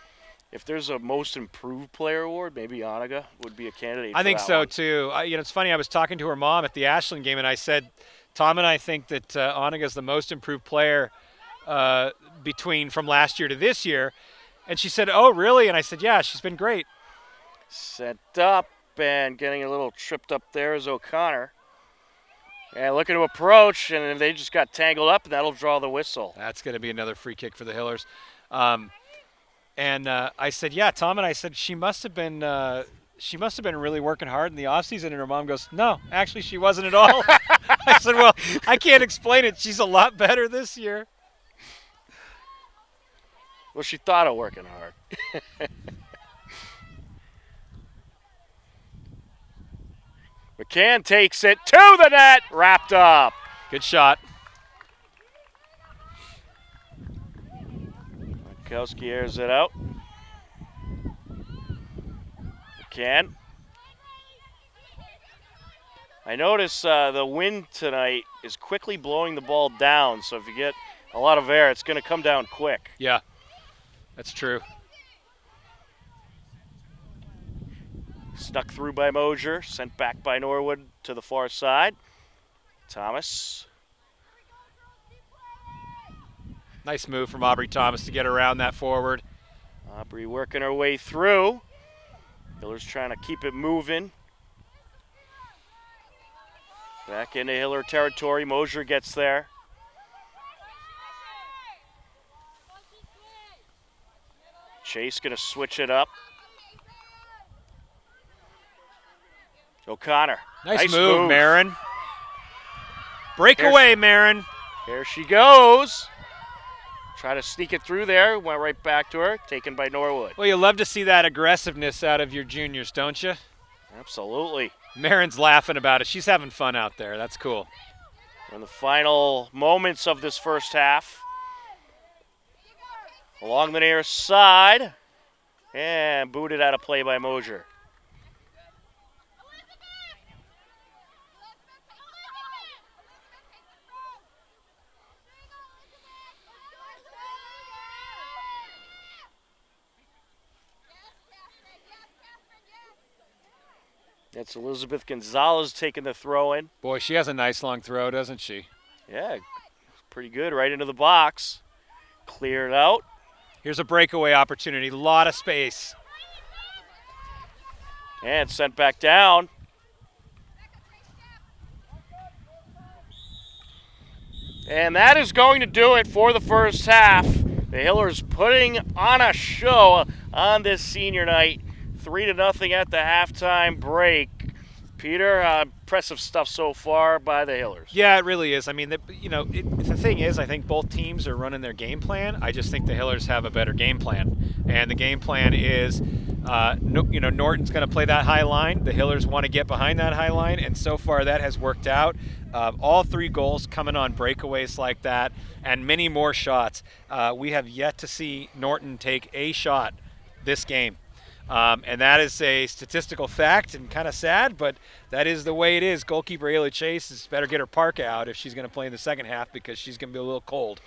if there's a most improved player award, maybe Oniga would be a candidate. I think so, one. too. It's funny. I was talking to her mom at the Ashland game, and I said, Tom and I think that Oniga is the most improved player from last year to this year. And she said, oh, really? And I said, yeah, she's been great. Set up and getting a little tripped up there is O'Connor. And looking to approach, and they just got tangled up, and that'll draw the whistle. That's going to be another free kick for the Hillers. And I said, yeah, Tom and I said she must have been really working hard in the offseason. And her mom goes, no, actually she wasn't at all. I said, well, I can't explain it. She's a lot better this year. Well, she thought of working hard. McCann takes it to the net, wrapped up. Good shot. Kowski airs it out. McCann. I notice the wind tonight is quickly blowing the ball down, so if you get a lot of air, it's going to come down quick. Yeah, that's true. Snuck through by Mosier, sent back by Norwood to the far side. Thomas. Nice move from Aubrey Thomas to get around that forward. Aubrey working her way through. Hiller's trying to keep it moving. Back into Hiller territory. Mosier gets there. Chase going to switch it up. O'Connor. Nice move, Marin. Breakaway, Marin. Here she goes. Try to sneak it through there. Went right back to her. Taken by Norwood. Well, you love to see that aggressiveness out of your juniors, don't you? Absolutely. Marin's laughing about it. She's having fun out there. That's cool. In the final moments of this first half. Along the near side. And booted out of play by Mosier. That's Elizabeth Gonzalez taking the throw in. Boy, she has a nice long throw, doesn't she? Yeah, pretty good. Right into the box. Cleared out. Here's a breakaway opportunity. A lot of space. And sent back down. And that is going to do it for the first half. The Hillers putting on a show on this senior night. 3-0 at the halftime break. Peter, impressive stuff so far by the Hillers. Yeah, it really is. I mean, the thing is, I think both teams are running their game plan. I just think the Hillers have a better game plan, and the game plan is, Norton's going to play that high line. The Hillers want to get behind that high line, and so far that has worked out. All 3 goals coming on breakaways like that, and many more shots. We have yet to see Norton take a shot this game. And that is a statistical fact and kind of sad, but that is the way it is. Goalkeeper Ayla Chase is better get her parka out if she's going to play in the second half because she's going to be a little cold.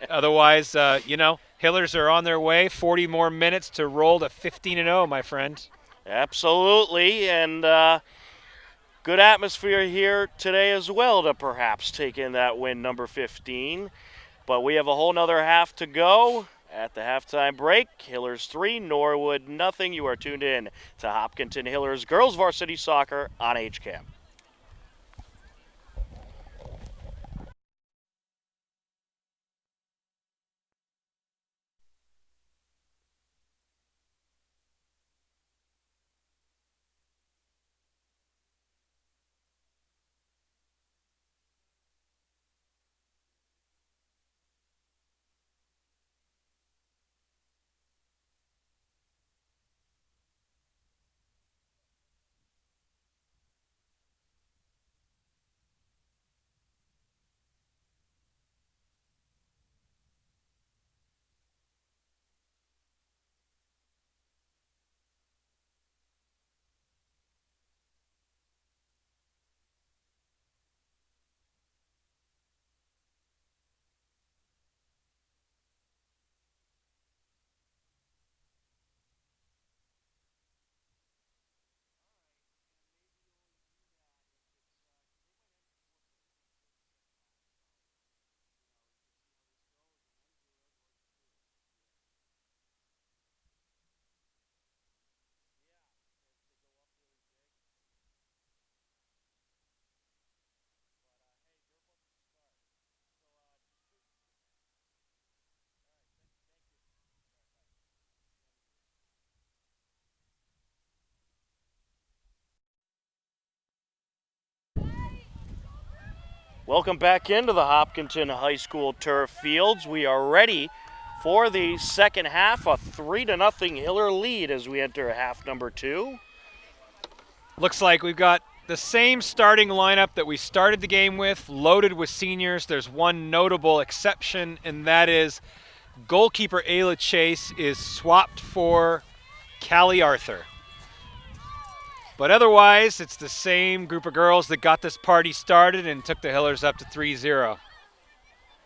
Otherwise, Hillers are on their way. 40 more minutes to roll to 15-0, my friend. Absolutely, and good atmosphere here today as well to perhaps take in that win, number 15. But we have a whole nother half to go. At the halftime break, Hillers 3, Norwood nothing. You are tuned in to Hopkinton Hillers Girls Varsity Soccer on HCAM. Welcome back into the Hopkinton High School turf fields. We are ready for the second half, a 3-0 Hiller lead as we enter half number 2. Looks like we've got the same starting lineup that we started the game with, loaded with seniors. There's one notable exception, and that is goalkeeper Ayla Chase is swapped for Callie Arthur. But otherwise, it's the same group of girls that got this party started and took the Hillers up to 3-0.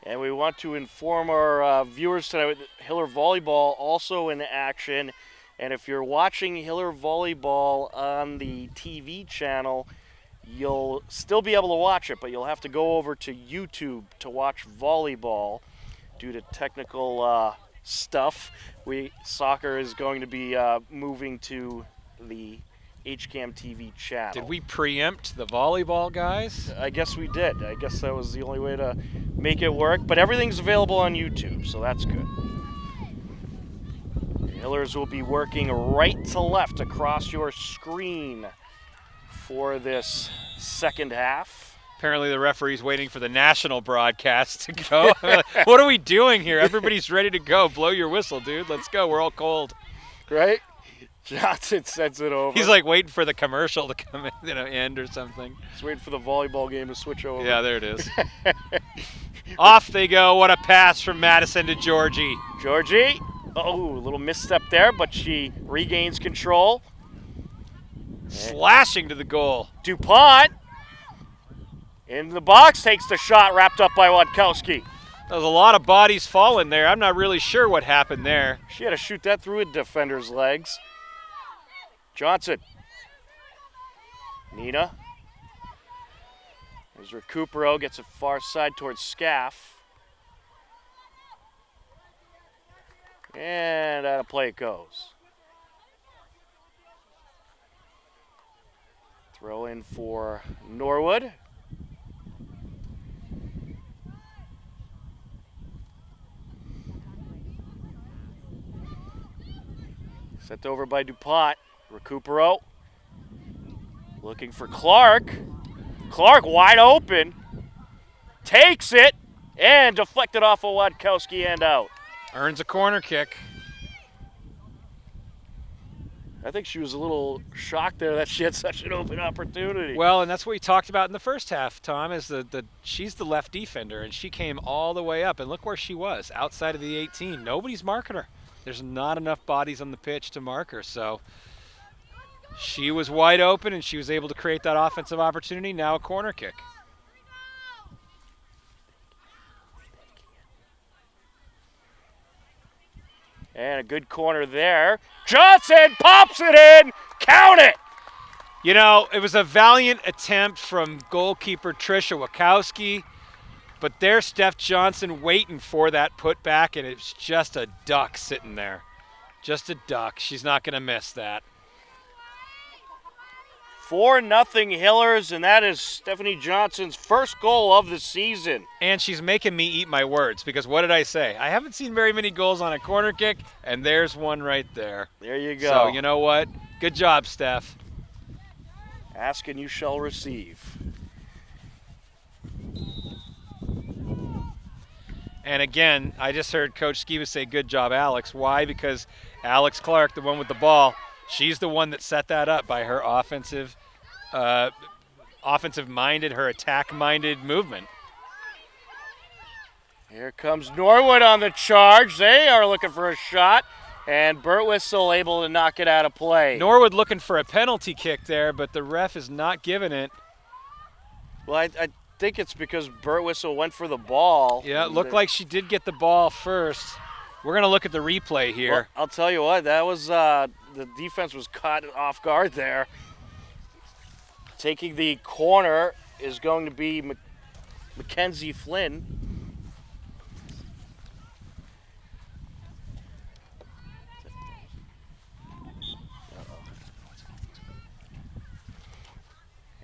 And we want to inform our viewers tonight with Hiller Volleyball also in action. And if you're watching Hiller Volleyball on the TV channel, you'll still be able to watch it, but you'll have to go over to YouTube to watch volleyball due to technical stuff. Soccer is going to be moving to the HCAM TV channel. Did we preempt the volleyball guys? I guess we did. I guess that was the only way to make it work. But everything's available on YouTube, so that's good. The Hillers will be working right to left across your screen for this second half. Apparently the referee's waiting for the national broadcast to go. What are we doing here? Everybody's ready to go. Blow your whistle, dude. Let's go. We're all cold. Right? Johnson sends it over. He's like waiting for the commercial to come in, end or something. He's waiting for the volleyball game to switch over. Yeah, there it is. Off they go. What a pass from Madison to Georgie. Georgie. Oh, a little misstep there, but she regains control. Slashing to the goal. DuPont in the box takes the shot, wrapped up by Watkowski. There's a lot of bodies falling there. I'm not really sure what happened there. She had to shoot that through a defender's legs. Johnson. Nina. There's Recupero, gets it far side towards Scaff. And out of play it goes. Throw in for Norwood. Sent over by DuPont. Recupero. Looking for Clark. Clark wide open. Takes it and deflected off of Wadkowski and out. Earns a corner kick. I think she was a little shocked there that she had such an open opportunity. Well, and that's what we talked about in the first half, Tom, is she's the left defender, and she came all the way up, and look where she was, outside of the 18. Nobody's marking her. There's not enough bodies on the pitch to mark her, so she was wide open, and she was able to create that offensive opportunity. Now a corner kick. And a good corner there. Johnson pops it in. Count it. You know, it was a valiant attempt from goalkeeper Trisha Wachowski, but there's Steph Johnson waiting for that putback, and it's just a duck sitting there. Just a duck. She's not going to miss that. 4-0 Hillers, and that is Stephanie Johnson's first goal of the season. And she's making me eat my words, because what did I say? I haven't seen very many goals on a corner kick, and there's one right there. There you go. So, you know what? Good job, Steph. Ask and you shall receive. And again, I just heard Coach Skiba say, good job, Alex. Why? Because Alex Clark, the one with the ball, she's the one that set that up by her offensive-minded, her attack-minded movement. Here comes Norwood on the charge. They are looking for a shot, and Birtwistle able to knock it out of play. Norwood looking for a penalty kick there, but the ref is not giving it. Well, I think it's because Birtwistle went for the ball. Yeah, it looked like she did get the ball first. We're going to look at the replay here. Well, I'll tell you what, that was the defense was caught off guard there. Taking the corner is going to be Mackenzie Flynn.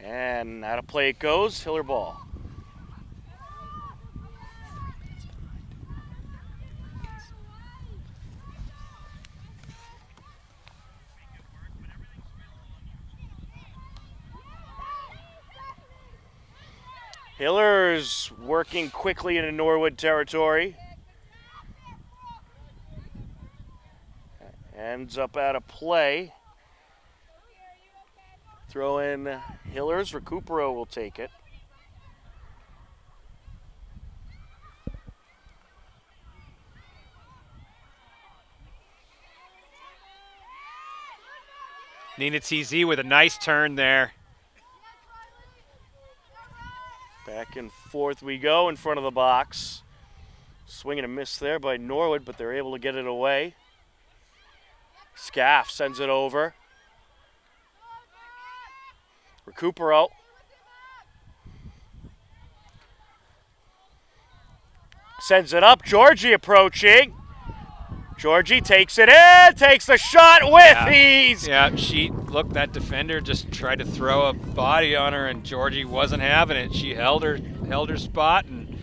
And out of play it goes, Hiller ball. Hiller's working quickly into Norwood territory. Ends up out of play. Throw in Hillers. Recupero will take it. Nina TZ with a nice turn there. Back and forth we go in front of the box. Swing and a miss there by Norwood, but they're able to get it away. Scaff sends it over. Recupero. Sends it up. Georgie approaching. Georgie takes it in, takes the shot with ease. Yeah, look, that defender just tried to throw a body on her, and Georgie wasn't having it. She held her spot and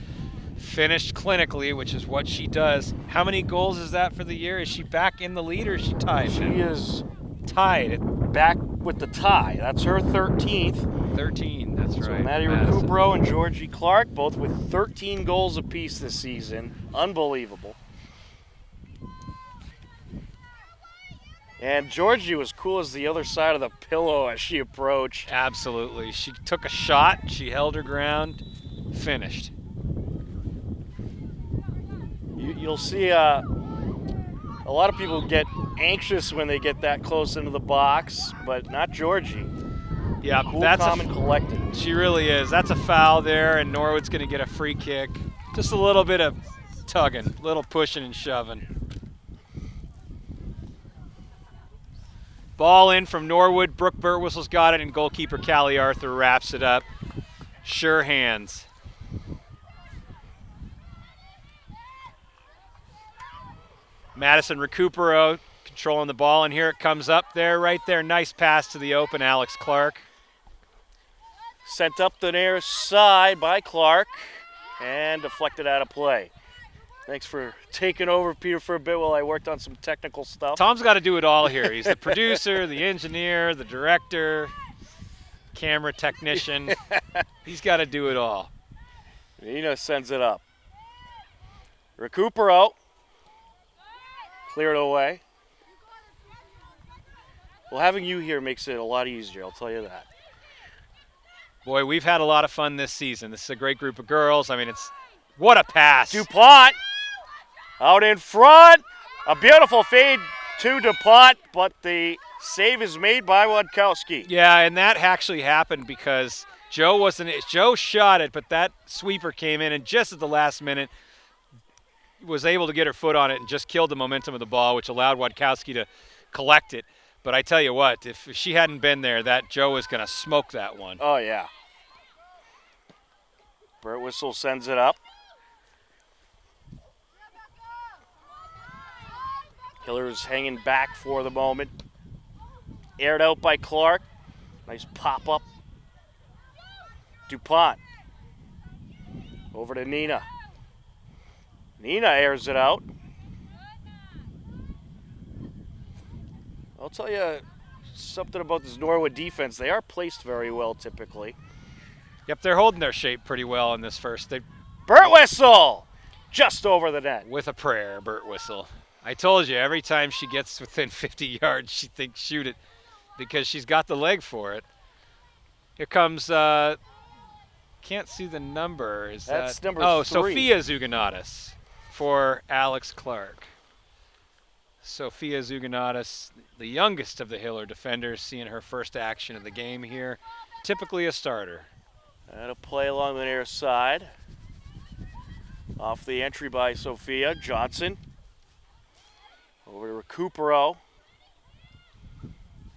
finished clinically, which is what she does. How many goals is that for the year? Is she back in the lead, or is she tied? She is tied. Back with the tie. That's her 13th. 13, that's right. Maddie Recupero and Georgie Clark, both with 13 goals apiece this season. Unbelievable. And Georgie was cool as the other side of the pillow as she approached. Absolutely. She took a shot, she held her ground, finished. You'll see a lot of people get anxious when they get that close into the box, but not Georgie. Yeah, cool, that's calm, and collected. She really is. That's a foul there, and Norwood's going to get a free kick. Just a little bit of tugging, a little pushing and shoving. Ball in from Norwood. Brooke Birtwistle's got it, and goalkeeper Callie Arthur wraps it up. Sure hands. Madison Recupero controlling the ball, and here it comes up there, right there. Nice pass to the open Alex Clark. Sent up the near side by Clark and deflected out of play. Thanks for taking over, Peter, for a bit while I worked on some technical stuff. Tom's got to do it all here. He's the producer, the engineer, the director. camera technician. He's got to do it all. Nina sends it up. Recupero. Cleared away. Well, having you here makes it a lot easier, I'll tell you that. Boy, we've had a lot of fun this season. This is a great group of girls. I mean, what a pass. DuPont out in front. A beautiful fade to DuPont, but the save is made by Wadkowski. Yeah, and that actually happened because Joe shot it, but that sweeper came in, and just at the last minute was able to get her foot on it and just killed the momentum of the ball, which allowed Wadkowski to collect it. But I tell you what, if she hadn't been there, that Joe was going to smoke that one. Oh, yeah. Burt Whistle sends it up. Hiller's hanging back for the moment. Aired out by Clark. Nice pop-up. DuPont. Over to Nina. Nina airs it out. I'll tell you something about this Norwood defense. They are placed very well typically. Yep, they're holding their shape pretty well in this first. Burt Whistle! Just over the net. With a prayer, Burt Whistle. I told you, every time she gets within 50 yards, she thinks shoot it because she's got the leg for it. Here comes, can't see the number. That's number 3. Sophia Zuganatis for Alex Clark. Sophia Zuganatis, the youngest of the Hiller defenders, seeing her first action of the game here. Typically a starter. And a play along the near side. Off the entry by Sophia. Johnson. Over to Recupero.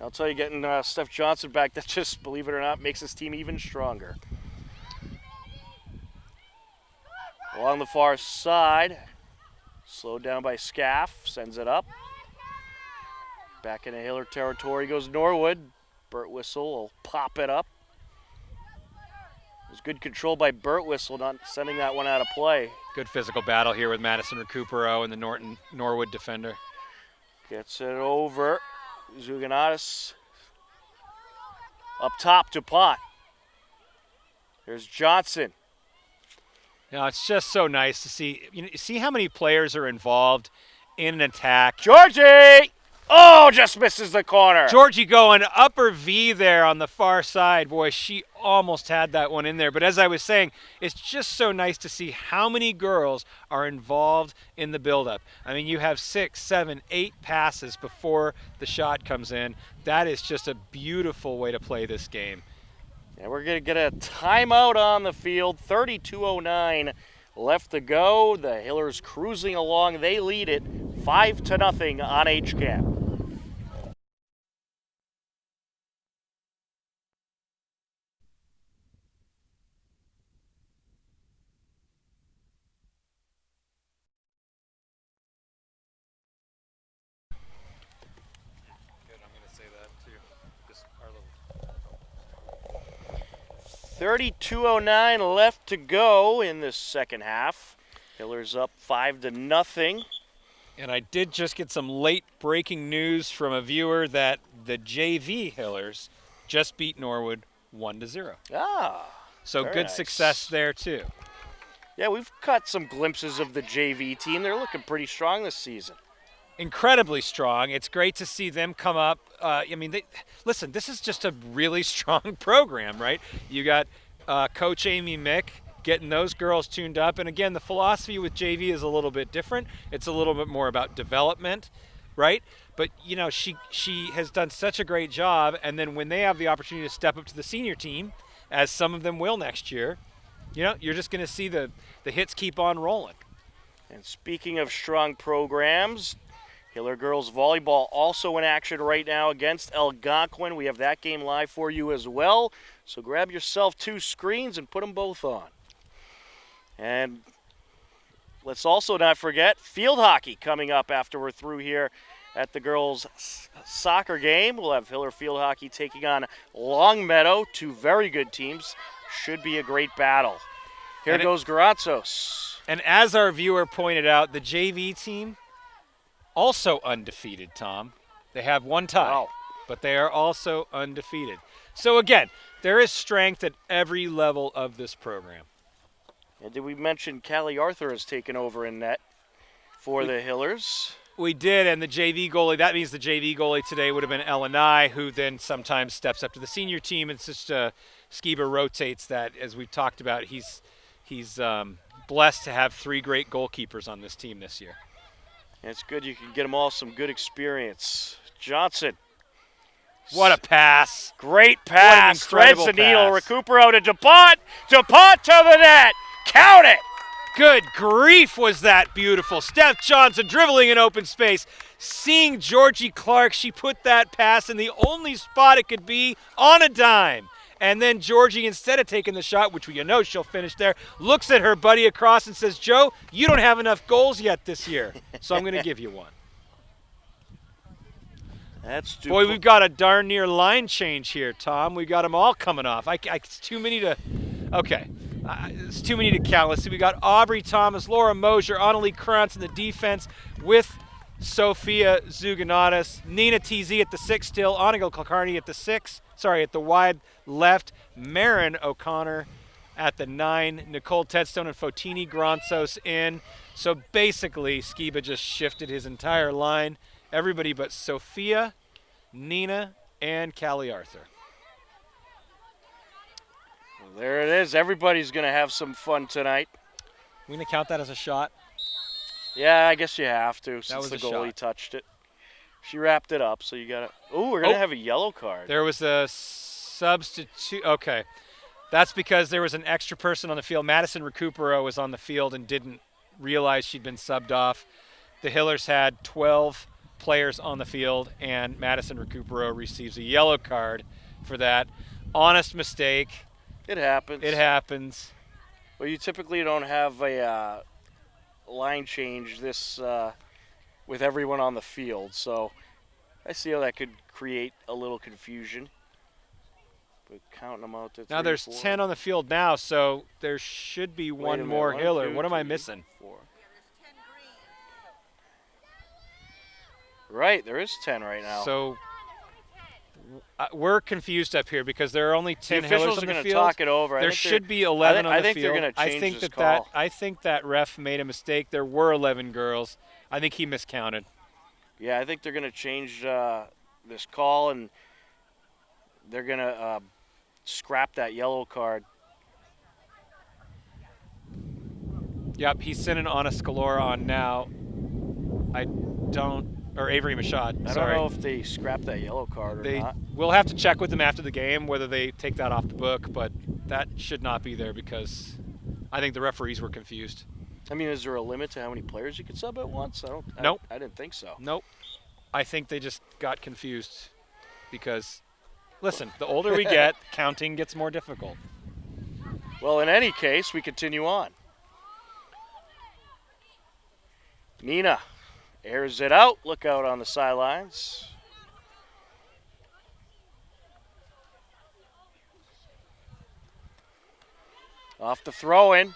I'll tell you, getting Steph Johnson back, that just, believe it or not, makes this team even stronger. Along the far side. Slowed down by Scaff. Sends it up. Back into Hiller territory goes Norwood. Burt Whistle will pop it up. It was good control by Burt Whistle, not sending that one out of play. Good physical battle here with Madison Recupero and the Norwood defender. Gets it over. Zuganatis. Up top, DuPont. Here's Johnson. You know, it's just so nice to see. You know, see how many players are involved in an attack. Georgie! Oh, just misses the corner. Georgie going upper V there on the far side. Boy, she almost had that one in there. But as I was saying, it's just so nice to see how many girls are involved in the buildup. I mean, you have 6, 7, 8 passes before the shot comes in. That is just a beautiful way to play this game. And we're going to get a timeout on the field. 32:09 left to go. The Hillers cruising along. They lead it 5-0 on H-Camp. Good, I'm going to say that too. Just our little 32:09 left to go in this second half. Hillers up 5-0. And I did just get some late breaking news from a viewer that the JV Hillers just beat Norwood 1-0. Ah, so very good nice. success there too. Yeah, we've caught some glimpses of the JV team. They're looking pretty strong this season. Incredibly strong. It's great to see them come up. I mean, listen, this is just a really strong program, right? You got Coach Amy Mick getting those girls tuned up. And again, the philosophy with JV is a little bit different. It's a little bit more about development, right? But, you know, she has done such a great job. And then when they have the opportunity to step up to the senior team, as some of them will next year, you know, you're just going to see the hits keep on rolling. And speaking of strong programs, Hiller girls volleyball also in action right now against Algonquin. We have that game live for you as well. So grab yourself 2 screens and put them both on. And let's also not forget field hockey coming up after we're through here at the girls' soccer game. We'll have Hiller field hockey taking on Longmeadow, 2 very good teams. Should be a great battle. Here goes Garazos. And as our viewer pointed out, the JV team also undefeated, Tom. They have 1 tie. Wow. but they are also undefeated. So again, there is strength at every level of this program. And did we mention Callie Arthur has taken over in net for the Hillers? We did, and the JV goalie, that means the JV goalie today would have been Ellen Nye, who then sometimes steps up to the senior team. It's just Skiba rotates that, as we've talked about. He's blessed to have 3 great goalkeepers on this team this year. And it's good you can get them all some good experience. Johnson. What a pass. Great pass. Threads the pass. needle. Recupero to DuPont. DuPont to the net. Count it. Good grief, was that beautiful. Steph Johnson dribbling in open space. Seeing Georgie Clark, she put that pass in the only spot it could be, on a dime. And then Georgie, instead of taking the shot, which we know she'll finish there, looks at her buddy across and says, Joe, you don't have enough goals yet this year, so I'm going to give you one. That's Boy, we've got a darn near line change here, Tom. We've got them all coming off. It's too many to – okay. It's too many to count. Let's see. We got Aubrey Thomas, Laura Mosier, Annalie Krantz in the defense with Sophia Zuganatis, Nina TZ at the 6 still, Anigal Kulkarni at the wide left, Marin O'Connor at the 9, Nicole Tedstone and Fotini Gronsos in. So basically, Skiba just shifted his entire line. Everybody but Sophia, Nina, and Callie Arthur. Well, there it is. Everybody's going to have some fun tonight. We going to count that as a shot? Yeah, I guess you have to since was the a goalie shot. touched it. She wrapped it up, so you got to – oh, we're going to have a yellow card. There was a substitute. Okay. That's because there was an extra person on the field. Madison Recupero was on the field and didn't realize she'd been subbed off. The Hillers had 12 players on the field, and Madison Recupero receives a yellow card for that. Honest mistake. It happens. It happens. Well, you typically don't have a line change this with everyone on the field, so I see how that could create a little confusion. But counting them out to Now 3, there's 4. 10 on the field now, so there should be Wait a one minute, more 1, Hiller. 2, What am I 3, missing? 4. Right, there is 10 right now. So we're confused up here because there are only 10 the Hillers officials on are the going to field. talk it over. There should be 11 on the field. I think they're going to change this call. I think that ref made a mistake. There were 11 girls. I think he miscounted. Yeah, I think they're going to change this call, and they're going to scrap that yellow card. Yep, he's sending Anna Scalora on now. Or Avery Machad, I sorry. don't know if they scrap that yellow card or not. We'll have to check with them after the game whether they take that off the book, but that should not be there because I think the referees were confused. I mean, is there a limit to how many players you can sub at once? Nope. I didn't think so. Nope. I think they just got confused because, listen, the older we get, counting gets more difficult. Well, in any case, we continue on. Nina airs it out. Look out on the sidelines. Off the throw-in.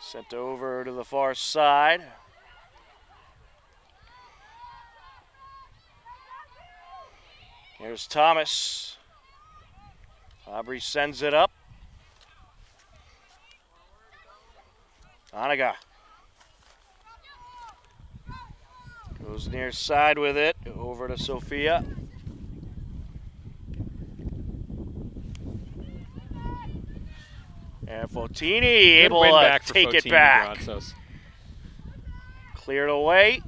Sent over to the far side. Here's Thomas. Aubrey sends it up. Anaga goes near side with it, over to Sophia. And Fotini able to take it back. Gronsos. Cleared away.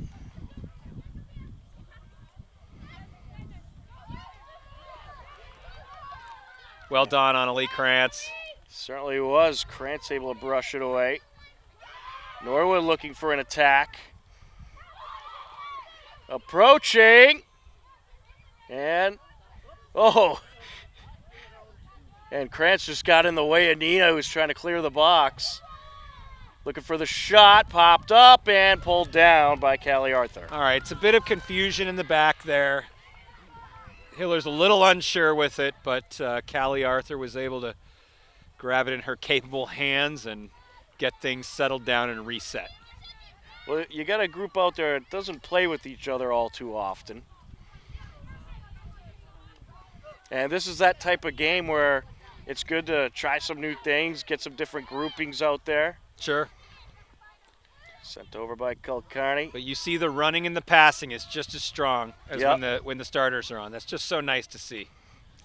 Well done, Annalie Krantz. Certainly was. Krantz able to brush it away. Norwood looking for an attack. Approaching. And, and Krantz just got in the way of Nina, who was trying to clear the box. Looking for the shot, popped up and pulled down by Callie Arthur. All right, it's a bit of confusion in the back there. Hiller's a little unsure with it, but Callie Arthur was able to grab it in her capable hands and get things settled down and reset. Well, you got a group out there that doesn't play with each other all too often. And this is that type of game where it's good to try some new things, get some different groupings out there. Sure. Sent over by Kulkarni. But you see the running and the passing is just as strong as Yep. when the starters are on. That's just so nice to see.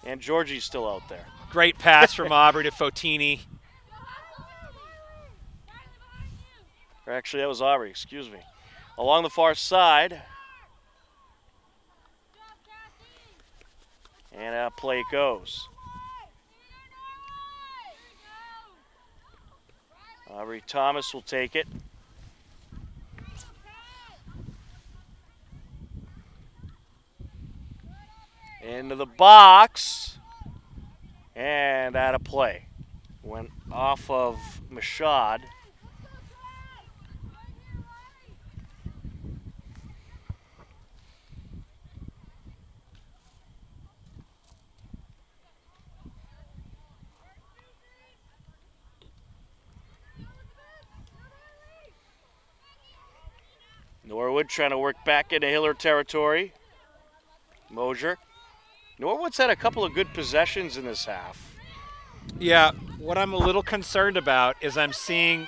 And Georgie's still out there. Great pass from Aubrey to Fotini. Or actually, that was Aubrey, excuse me. Along the far side. And out play it goes. Aubrey Thomas will take it. Into the box. And out of play. Went off of Mashad. Norwood trying to work back into Hiller territory. Mosier. Norwood's had a couple of good possessions in this half. Yeah, what I'm a little concerned about is I'm seeing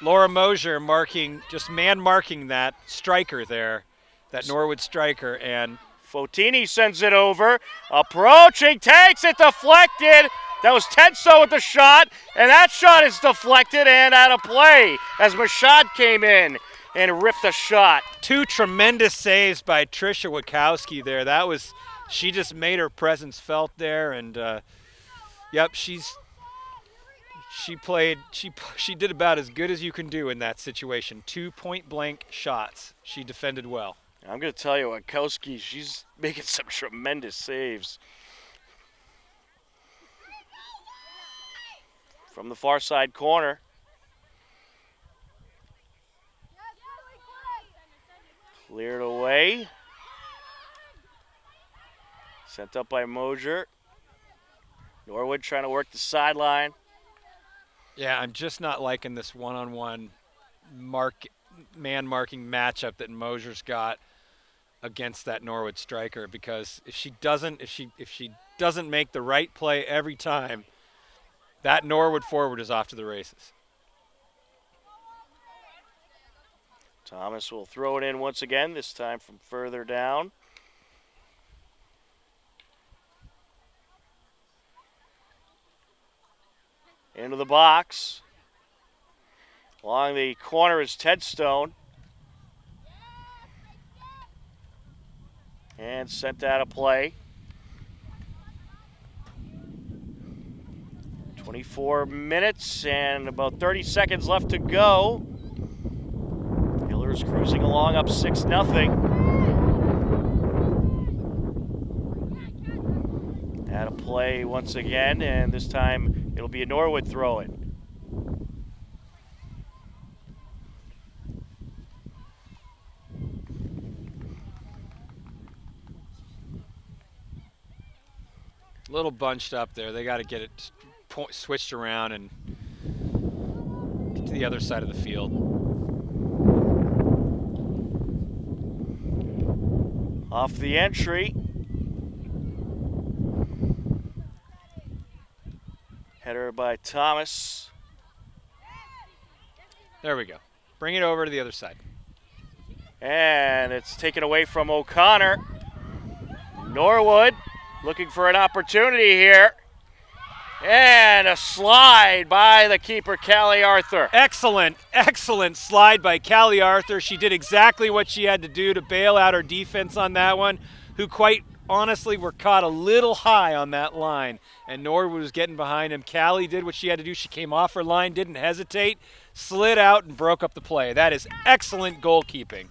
Laura Mosier man-marking that striker there, that Norwood striker, and Fotini sends it over. Approaching, takes it, deflected. That was Tedso with the shot, and that shot is deflected and out of play as Mashad came in and ripped a shot. 2 tremendous saves by Trisha Wachowski there. She just made her presence felt there, and yep, she did about as good as you can do in that situation. 2 point-blank shots. She defended well. I'm going to tell you, Wachowski, she's making some tremendous saves. From the far side corner. Cleared away. Sent up by Mosier. Norwood trying to work the sideline. Yeah, I'm just not liking this one-on-one man-marking matchup that Mosier's got against that Norwood striker, because if she doesn't make the right play every time, that Norwood forward is off to the races. Thomas will throw it in once again, this time from further down. Into the box. Along the corner is Ted Stone. And sent out of play. 24 minutes and about 30 seconds left to go. Hiller's cruising along up 6-0. Out of play once again, and this time it'll be a Norwood throw-in. A little bunched up there. They got to get it switched around and get to the other side of the field. Off the entry. Header by Thomas. There we go. Bring it over to the other side. And it's taken away from O'Connor. Norwood looking for an opportunity here. And a slide by the keeper, Callie Arthur. Excellent slide by Callie Arthur. She did exactly what she had to do to bail out her defense on that one, who quite honestly were caught a little high on that line. And Norwood was getting behind him. Callie did what she had to do. She came off her line, didn't hesitate, slid out and broke up the play. That is excellent goalkeeping.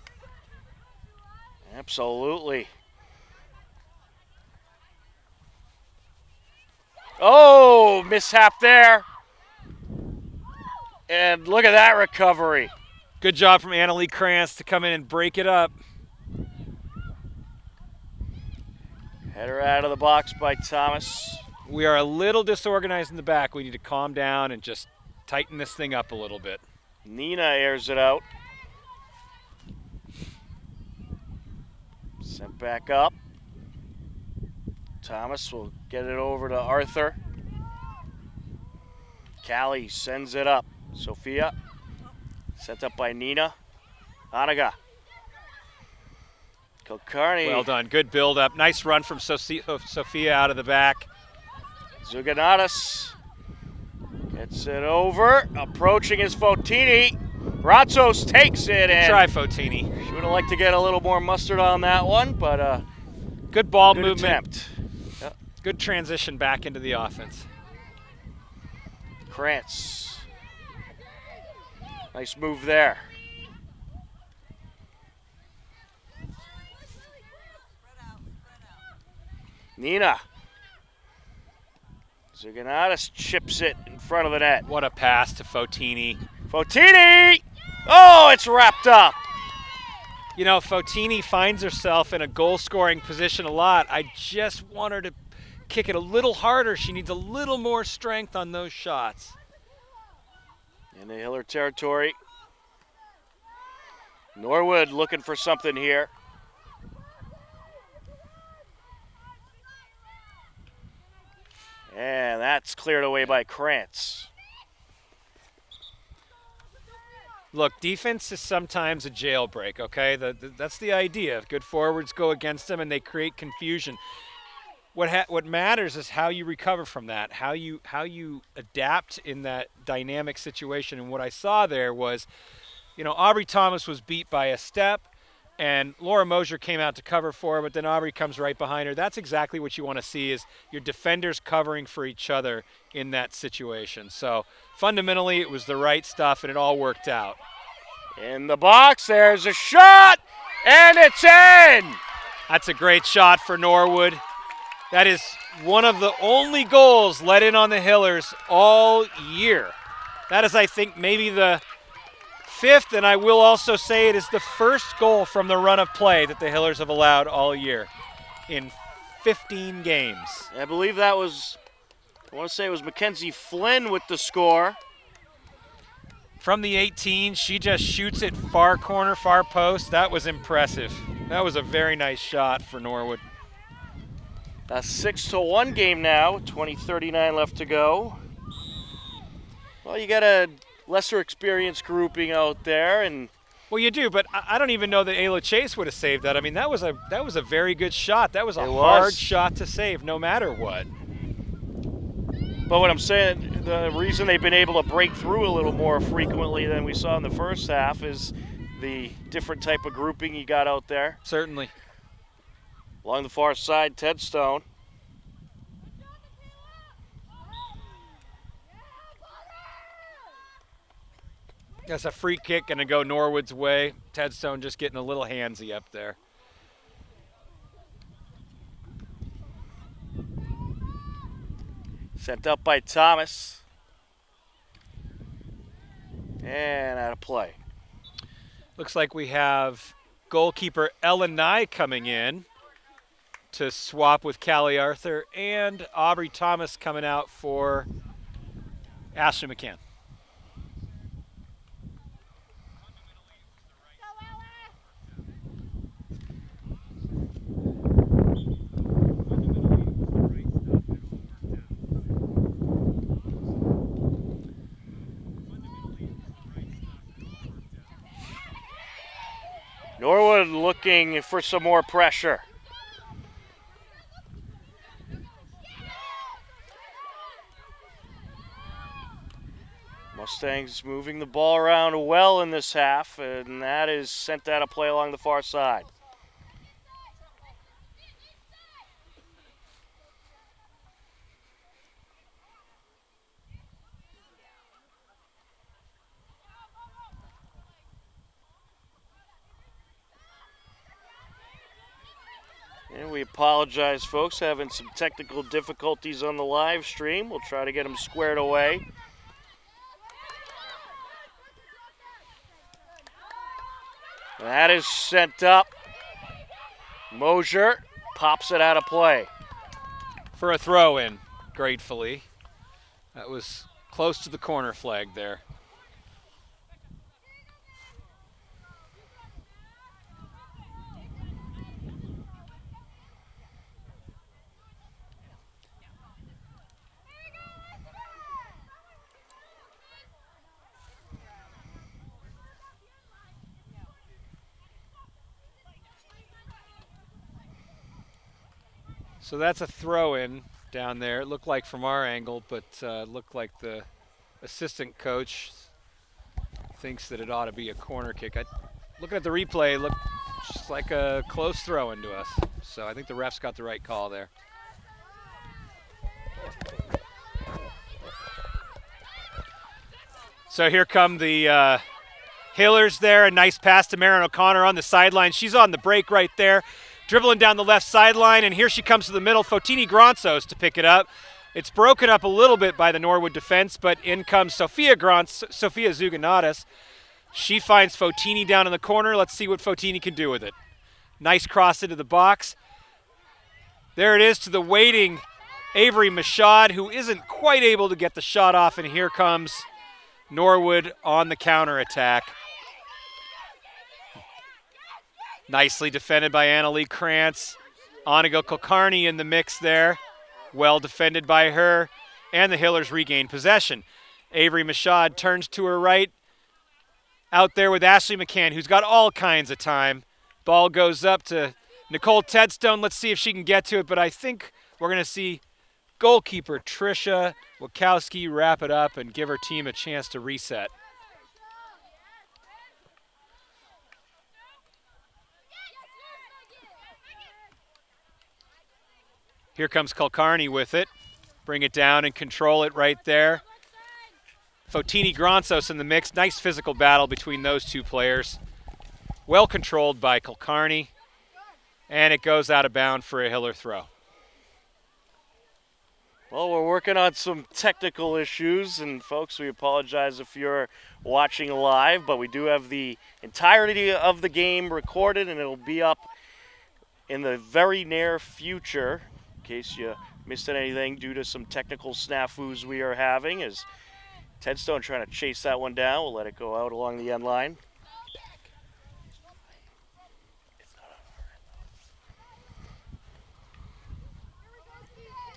Absolutely. Oh, mishap there. And look at that recovery. Good job from Annalie Krantz to come in and break it up. Header out of the box by Thomas. We are a little disorganized in the back. We need to calm down and just tighten this thing up a little bit. Nina airs it out. Sent back up. Thomas will get it over to Arthur. Callie sends it up. Sophia. Sent up by Nina. Anaga. Kulkarni. Well done. Good build-up. Nice run from Sophia out of the back. Zuganatas gets it over. Approaching is Fotini. Ratsos takes it and Try Fotini. she would have liked to get a little more mustard on that one, but Good ball good movement. attempt. Yep. Good transition back into the offense. Krantz. Nice move there. Nina. Zuganatas chips it in front of the net. What a pass to Fotini. Fotini! Oh, it's wrapped up. You know, Fotini finds herself in a goal-scoring position a lot. I just want her to kick it a little harder. She needs a little more strength on those shots. In the Hiller territory. Norwood looking for something here. And that's cleared away by Krantz. Look, defense is sometimes a jailbreak, okay? That's the idea. Good forwards go against them and they create confusion. What matters is how you recover from that, how you adapt in that dynamic situation. And what I saw there was, you know, Aubrey Thomas was beat by a step, and Laura Mosier came out to cover for her, but then Aubrey comes right behind her. That's exactly what you want to see, is your defenders covering for each other in that situation. So fundamentally, it was the right stuff, and it all worked out. In the box, there's a shot, and it's in! That's a great shot for Norwood. That is one of the only goals let in on the Hillers all year. That is, I think, maybe the fifth, and I will also say it is the first goal from the run of play that the Hillers have allowed all year in 15 games. I believe that was, I want to say it was Mackenzie Flynn with the score. From the 18, she just shoots it far corner, far post. That was impressive. That was a very nice shot for Norwood. A 6-1 game now, 20:39 left to go. Well, you got a lesser experienced grouping out there, and well, you do, but I don't even know that Ayla Chase would have saved that. I mean, that was a very good shot. That was a hard shot to save, no matter what. But what I'm saying, the reason they've been able to break through a little more frequently than we saw in the first half is the different type of grouping you got out there. Certainly. Along the far side, Ted Stone. That's a free kick going to go Norwood's way. Ted Stone just getting a little handsy up there. Sent up by Thomas. And out of play. Looks like we have goalkeeper Ellen Nye coming in to swap with Callie Arthur, and Aubrey Thomas coming out for Ashley McCann. Norwood looking for some more pressure. Mustangs moving the ball around well in this half, and that is sent out of play along the far side. And we apologize, folks, having some technical difficulties on the live stream. We'll try to get them squared away. That is sent up. Mosier pops it out of play. For a throw-in, gratefully. That was close to the corner flag there. So that's a throw-in down there. It looked like from our angle, but looked like the assistant coach thinks that it ought to be a corner kick. Looking at the replay, it looked just like a close throw-in to us. So I think the refs got the right call there. So here come the Hillers there. A nice pass to Marin O'Connor on the sideline. She's on the break right there, dribbling down the left sideline, and here she comes to the middle. Fotini Gronsos to pick it up. It's broken up a little bit by the Norwood defense, but in comes Sophia Zuganatas. She finds Fotini down in the corner. Let's see what Fotini can do with it. Nice cross into the box. There it is to the waiting Avery Mashad, who isn't quite able to get the shot off, and here comes Norwood on the counterattack. Nicely defended by Annalie Krantz. Aniga Kulkarni in the mix there. Well defended by her, and the Hillers regain possession. Avery Mashad turns to her right. Out there with Ashley McCann, who's got all kinds of time. Ball goes up to Nicole Tedstone. Let's see if she can get to it, but I think we're going to see goalkeeper Trisha Wachowski wrap it up and give her team a chance to reset. Here comes Kulkarni with it. Bring it down and control it right there. Fotini Gronsos in the mix. Nice physical battle between those two players. Well controlled by Kulkarni. And it goes out of bounds for a Hiller throw. Well, we're working on some technical issues, and folks, we apologize if you're watching live, but we do have the entirety of the game recorded, and it'll be up in the very near future, in case you missed anything due to some technical snafus we are having. As Tedstone trying to chase that one down, we'll let it go out along the end line.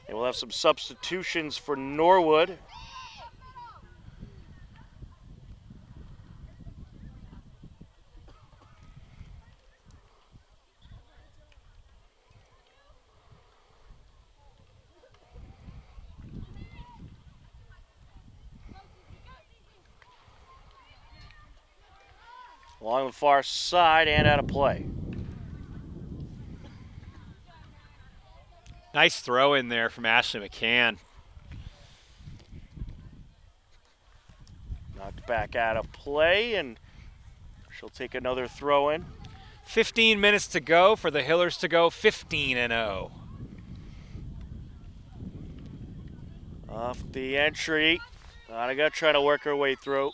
And we'll have some substitutions for Norwood. Along the far side and out of play. Nice throw in there from Ashley McCann. Knocked back out of play, and she'll take another throw in. 15 minutes to go for the Hillers to go 15-0. Off the entry. Aniga trying to work her way through.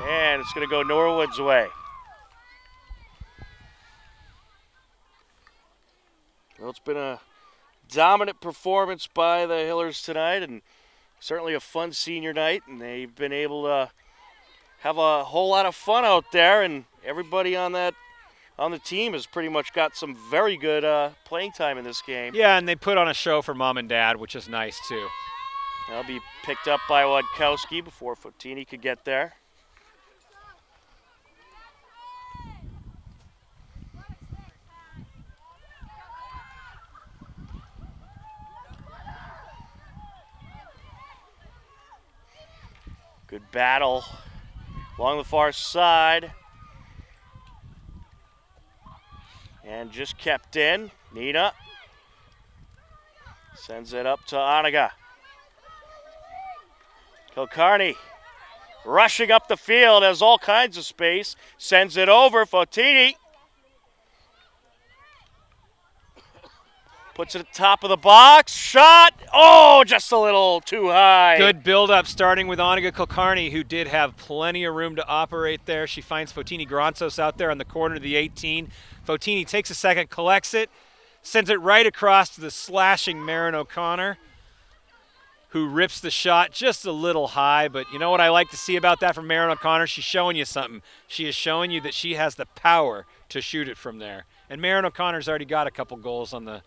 And it's going to go Norwood's way. Well, it's been a dominant performance by the Hillers tonight, and certainly a fun senior night, and they've been able to have a whole lot of fun out there, and everybody on the team has pretty much got some very good playing time in this game. Yeah, and they put on a show for mom and dad, which is nice too. That'll be picked up by Wadkowski before Fotini could get there. Good battle along the far side. And just kept in. Nina sends it up to Aniga. Kulkarni rushing up the field, has all kinds of space. Sends it over. Fotini puts it at the top of the box. Shot. Oh, just a little too high. Good build-up starting with Aniga Kulkarni, who did have plenty of room to operate there. She finds Fotini Gronsos out there on the corner of the 18. Fotini takes a second, collects it, sends it right across to the slashing Marin O'Connor, who rips the shot just a little high. But you know what I like to see about that from Marin O'Connor? She's showing you something. She is showing you that she has the power to shoot it from there. And Marin O'Connor's already got a couple goals on the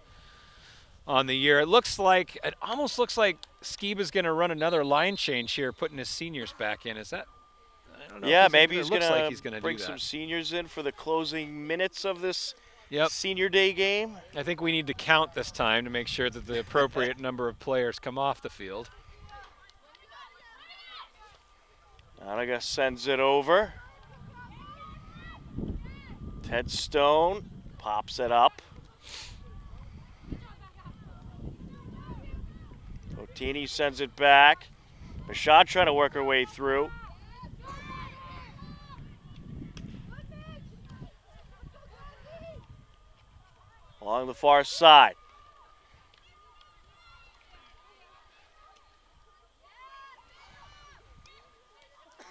year. It almost looks like Skiba's going to run another line change here, putting his seniors back in. Is that? I don't know. Yeah, maybe he's going to bring some seniors in for the closing minutes of this Yep. Senior Day game. I think we need to count this time to make sure that the appropriate number of players come off the field. Anaga sends it over. Ted Stone pops it up. Otini sends it back. Bashad trying to work her way through. Along the far side.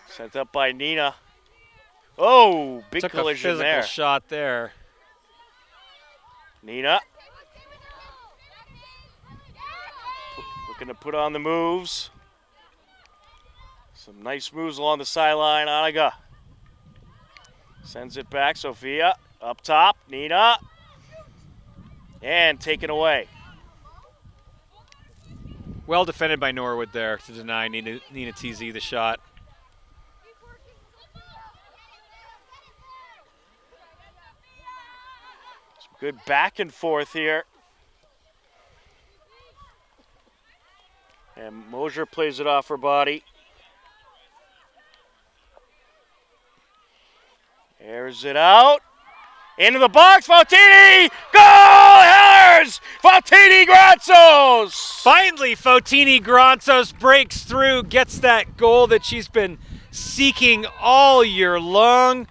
Sent up by Nina. Oh, big Took a collision physical there. shot there. Nina. Looking to put on the moves. Some nice moves along the sideline. Anaga sends it back. Sophia up top. Nina. And taken away. Well defended by Norwood there to deny Nina TZ the shot. Some good back and forth here. And Mosier plays it off her body. Airs it out. Into the box, Fautini! Goal, Hellers! Fautini Granzos! Finally, Fautini Granzos breaks through, gets that goal that she's been seeking all year long.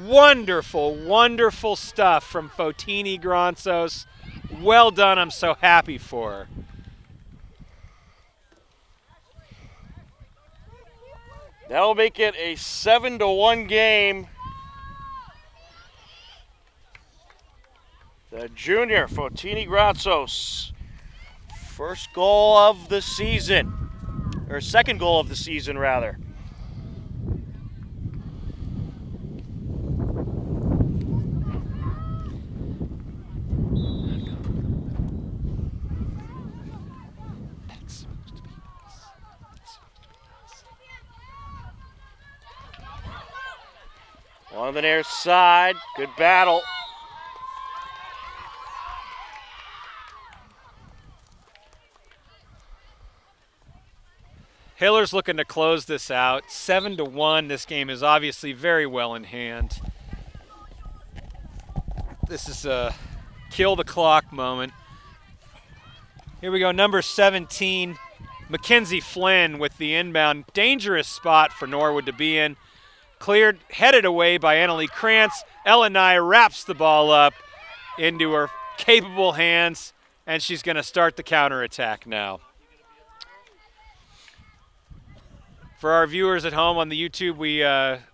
Wonderful, wonderful stuff from Fautini Granzos. Well done, I'm so happy for her. That'll make it a 7-1 game. The junior, Fautini Granzos, first goal of the season, or second goal of the season, rather. On the near side, good battle. Hiller's looking to close this out. 7-1. This game is obviously very well in hand. This is a kill the clock moment. Here we go, number 17, Mackenzie Flynn with the inbound. Dangerous spot for Norwood to be in. Cleared, headed away by Annalie Krantz. Ellen Nye wraps the ball up into her capable hands, and she's going to start the counterattack now. For our viewers at home on the YouTube, we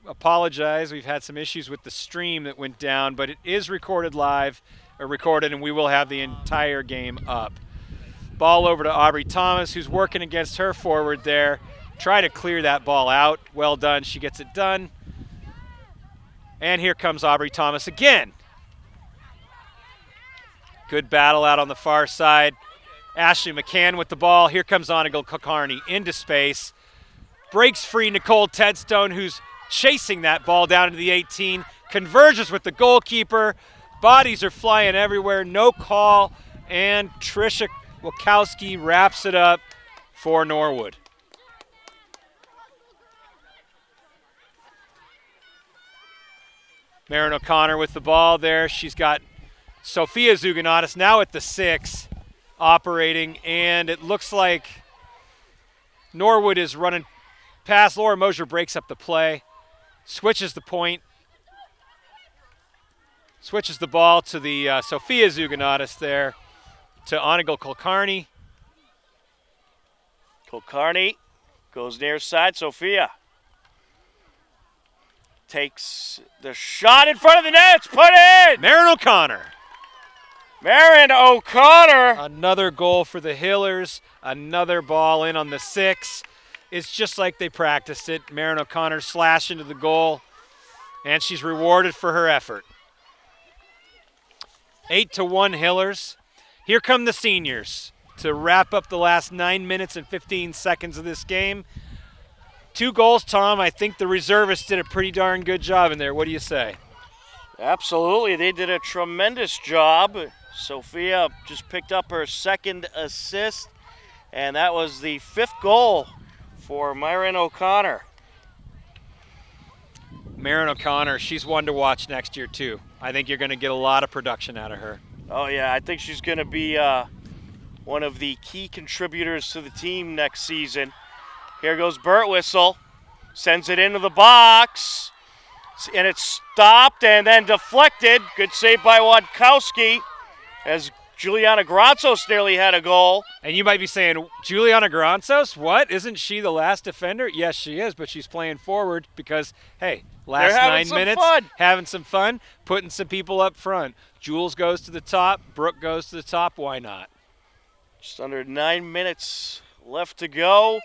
apologize. We've had some issues with the stream that went down, but it is recorded live, and we will have the entire game up. Ball over to Aubrey Thomas, who's working against her forward there. Try to clear that ball out. Well done. She gets it done. And here comes Aubrey Thomas again. Good battle out on the far side. Ashley McCann with the ball. Here comes Onigal Kulkarni into space. Breaks free Nicole Tedstone, who's chasing that ball down into the 18. Converges with the goalkeeper. Bodies are flying everywhere. No call. And Trisha Wachowski wraps it up for Norwood. Marin O'Connor with the ball there. She's got Sophia Zuganatis now at the 6 operating. And it looks like Norwood is running past. Laura Mosier breaks up the play, switches the point, switches the ball to the Sophia Zuganatis there to Onigal Kulkarni. Kulkarni goes near side. Sophia takes the shot in front of the net. It's put in. Marin O'Connor. Marin O'Connor. Another goal for the Hillers. Another ball in on the 6. It's just like they practiced it. Marin O'Connor slash into the goal, and she's rewarded for her effort. 8-1 Hillers. Here come the seniors to wrap up the last 9 minutes and 15 seconds of this game. 2 goals, Tom. I think the reservists did a pretty darn good job in there. What do you say? Absolutely, they did a tremendous job. Sophia just picked up her second assist, and that was the 5th goal for Myron O'Connor. Marin O'Connor, she's one to watch next year too. I think you're going to get a lot of production out of her. Oh yeah, I think she's going to be one of the key contributors to the team next season. Here goes Birtwistle, sends it into the box, and it's stopped and then deflected. Good save by Wadkowski as Juliana Granzos nearly had a goal. And you might be saying, Juliana Granzos, what? Isn't she the last defender? Yes, she is, but she's playing forward because, hey, last 9 minutes, having some fun, putting some people up front. Jules goes to the top, Brooke goes to the top, why not? Just under 9 minutes left to go.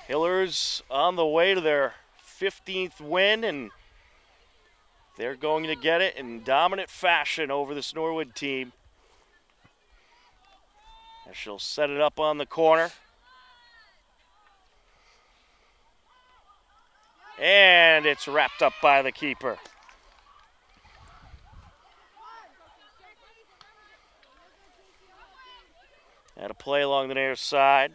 Hillers on the way to their 15th win, and they're going to get it in dominant fashion over this Norwood team. And she'll set it up on the corner. And it's wrapped up by the keeper. And a play along the near side.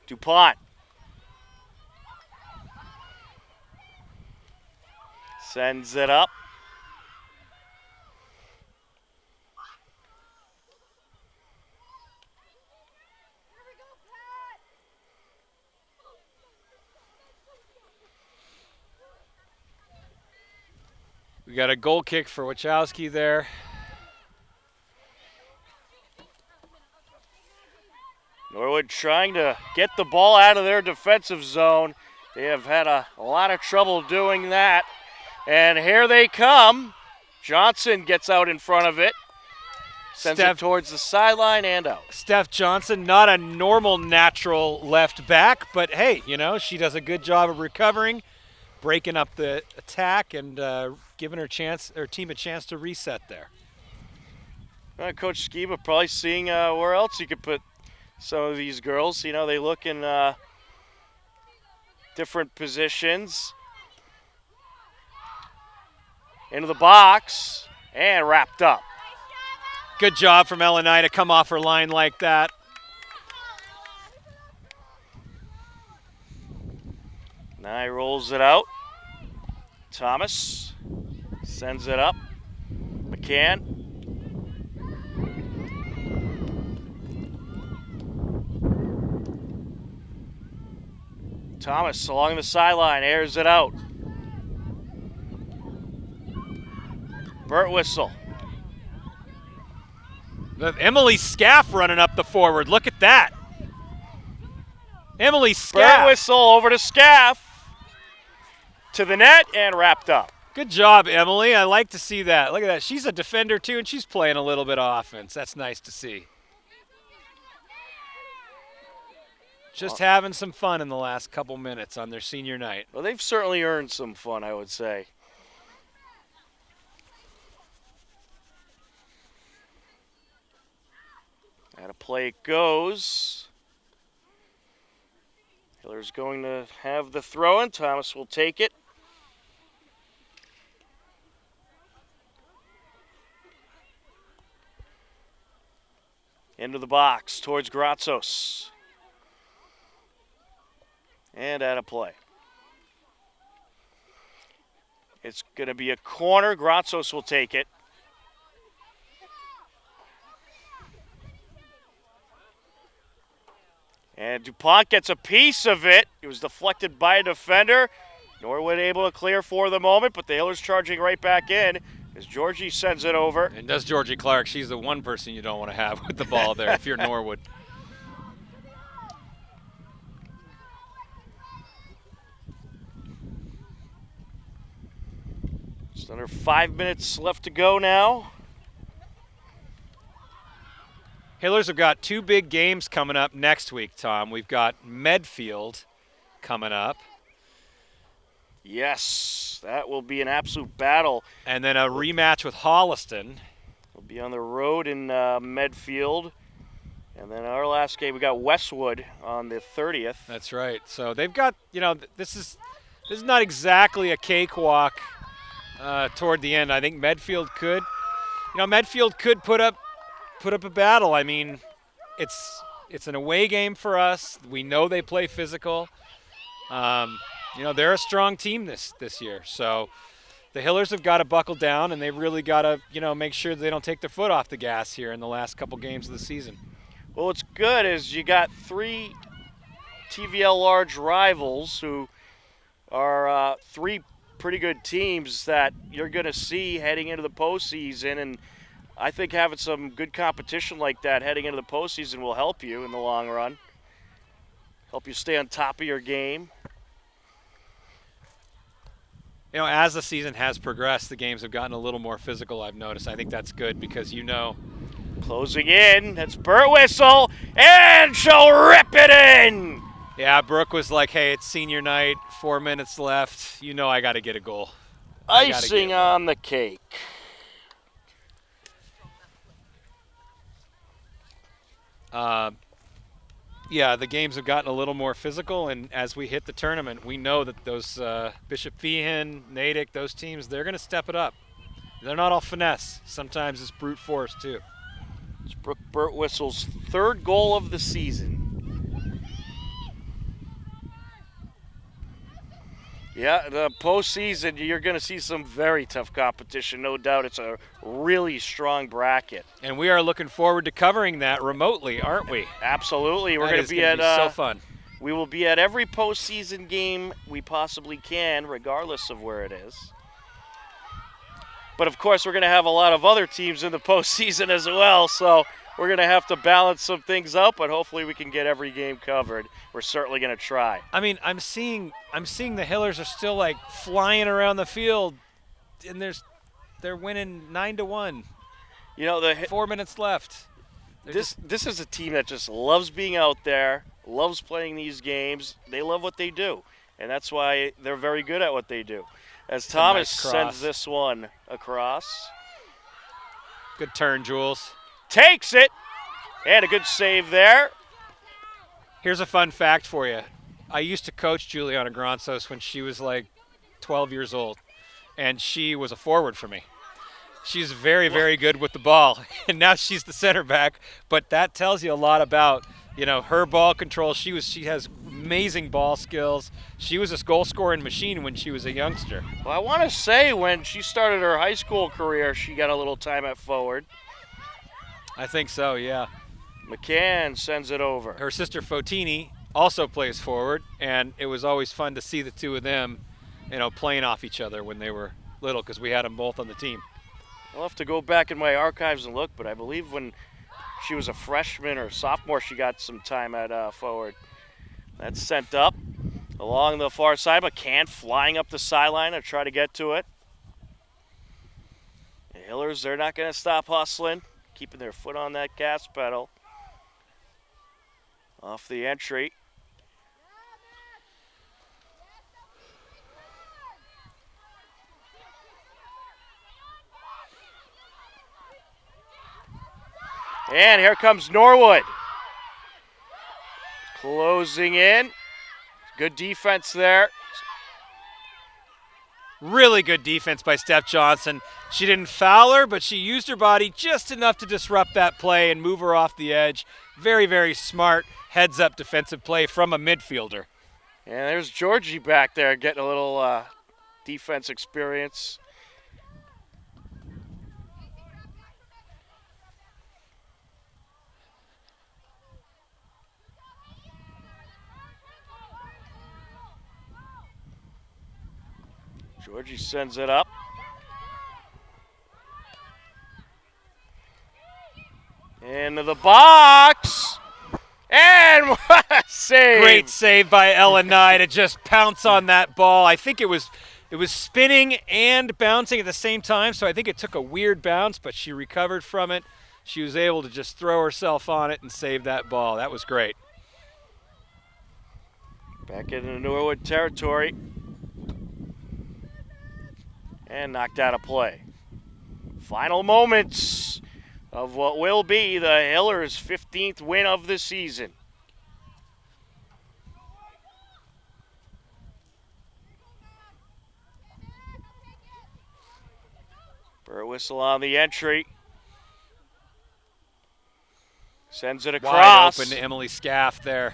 DuPont sends it up. We got a goal kick for Wachowski there. Norwood trying to get the ball out of their defensive zone. They have had a lot of trouble doing that. And here they come. Johnson gets out in front of it. Sends it towards the sideline and out. Steph Johnson, not a normal natural left back, but hey, you know, she does a good job of recovering, breaking up the attack, and giving her team a chance to reset there. Coach Skiba probably seeing where else you could put some of these girls. You know, they look in different positions. Into the box and wrapped up. Good job from Elenai to come off her line like that. Nye rolls it out. Thomas sends it up. McCann. Thomas along the sideline, airs it out. Birtwistle. Emily Scaff running up the forward. Look at that. Emily Scaff. Birtwistle over to Scaff. To the net and wrapped up. Good job, Emily. I like to see that. Look at that. She's a defender too, and she's playing a little bit of offense. That's nice to see. Just having some fun in the last couple minutes on their senior night. Well, they've certainly earned some fun, I would say. Out of play it goes. Hiller's going to have the throw-in. Thomas will take it. Into the box towards Gratsos. And out of play. It's going to be a corner. Gratsos will take it. And DuPont gets a piece of it. It was deflected by a defender. Norwood able to clear for the moment, but the Hillers charging right back in as Georgie sends it over. And does Georgie Clark. She's the one person you don't want to have with the ball there if you're Norwood. Just under 5 minutes left to go now. Hillers have got two big games coming up next week, Tom. We've got Medfield coming up. Yes, that will be an absolute battle. And then a rematch with Holliston. We'll be on the road in Medfield. And then our last game, we got Westwood on the 30th. That's right. So they've got, this is not exactly a cakewalk toward the end. I think Medfield could put up a battle. I mean, it's an away game for us. We know they play physical. They're a strong team this year. So the Hillers have got to buckle down, and they've really got to, make sure they don't take their foot off the gas here in the last couple games of the season. Well, what's good is you got 3 TVL large rivals who are 3 pretty good teams that you're going to see heading into the postseason, and I think having some good competition like that heading into the postseason will help you in the long run, help you stay on top of your game. As the season has progressed, the games have gotten a little more physical, I've noticed. I think that's good because Closing in, that's Burtwhistle, and she'll rip it in! Yeah, Brooke was like, hey, it's senior night, 4 minutes left. I got to get a goal. Icing on the cake. Yeah, the games have gotten a little more physical, and as we hit the tournament, we know that those Bishop Feehan, Natick, those teams, they're going to step it up. They're not all finesse. Sometimes it's brute force, too. It's Brooke Burtwhistle's 3rd goal of the season. Yeah, the postseason, you're going to see some very tough competition. No doubt it's a really strong bracket. And we are looking forward to covering that remotely, aren't we? Absolutely. We're going to be at so fun. We will be at every postseason game we possibly can, regardless of where it is. But, of course, we're going to have a lot of other teams in the postseason as well, so we're going to have to balance some things out, but hopefully we can get every game covered. We're certainly going to try. I mean, I'm seeing the Hillers are still, like, flying around the field, and they're winning 9-1. 4 minutes left. This is a team that just loves being out there, loves playing these games. They love what they do, and that's why they're very good at what they do. As Thomas sends this one across. Good turn, Jules. Takes it, and a good save there. Here's a fun fact for you. I used to coach Juliana Gronsos when she was like 12 years old, and she was a forward for me. She's very, very good with the ball, and now she's the center back, but that tells you a lot about, her ball control. She has amazing ball skills. She was a goal-scoring machine when she was a youngster. Well, I want to say when she started her high school career, she got a little time at forward. I think so, yeah. McCann sends it over. Her sister Fotini also plays forward, and it was always fun to see the two of them, playing off each other when they were little because we had them both on the team. I'll have to go back in my archives and look, but I believe when she was a freshman or sophomore, she got some time at forward. That's sent up along the far side. McCann flying up the sideline to try to get to it. The Hillers, they're not going to stop hustling, keeping their foot on that gas pedal. Off the entry. And here comes Norwood. Closing in. Good defense there. Really good defense by Steph Johnson. She didn't foul her, but she used her body just enough to disrupt that play and move her off the edge. Very, very smart heads-up defensive play from a midfielder. And there's Georgie back there getting a little defense experience. Georgie sends it up. Into the box. And what a save. Great save by Ellen Nye to just pounce on that ball. I think it was spinning and bouncing at the same time, so I think it took a weird bounce, but she recovered from it. She was able to just throw herself on it and save that ball. That was great. Back into Norwood territory. And knocked out of play. Final moments of what will be the Hillers' 15th win of the season. Bird whistle on the entry. Sends it across. Wide open to Emily Scaff there.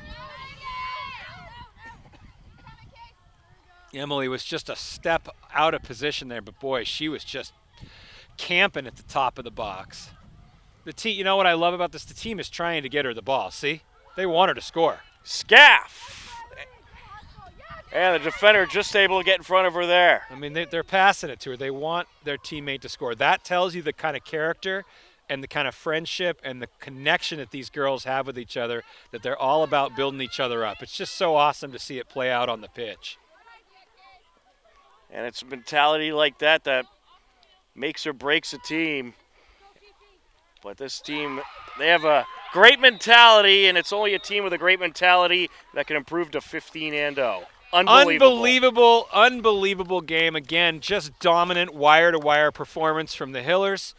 Emily was just a step out of position there, but boy, she was just camping at the top of the box. The team, you know what I love about this? The team is trying to get her the ball. See? They want her to score. Scaff. And the defender just able to get in front of her there. I mean, they're passing it to her. They want their teammate to score. That tells you the kind of character and the kind of friendship and the connection that these girls have with each other, that they're all about building each other up. It's just so awesome to see it play out on the pitch. And it's a mentality like that that makes or breaks a team. But this team, they have a great mentality, and it's only a team with a great mentality that can improve to 15-0. Unbelievable game. Again, just dominant wire-to-wire performance from the Hillers.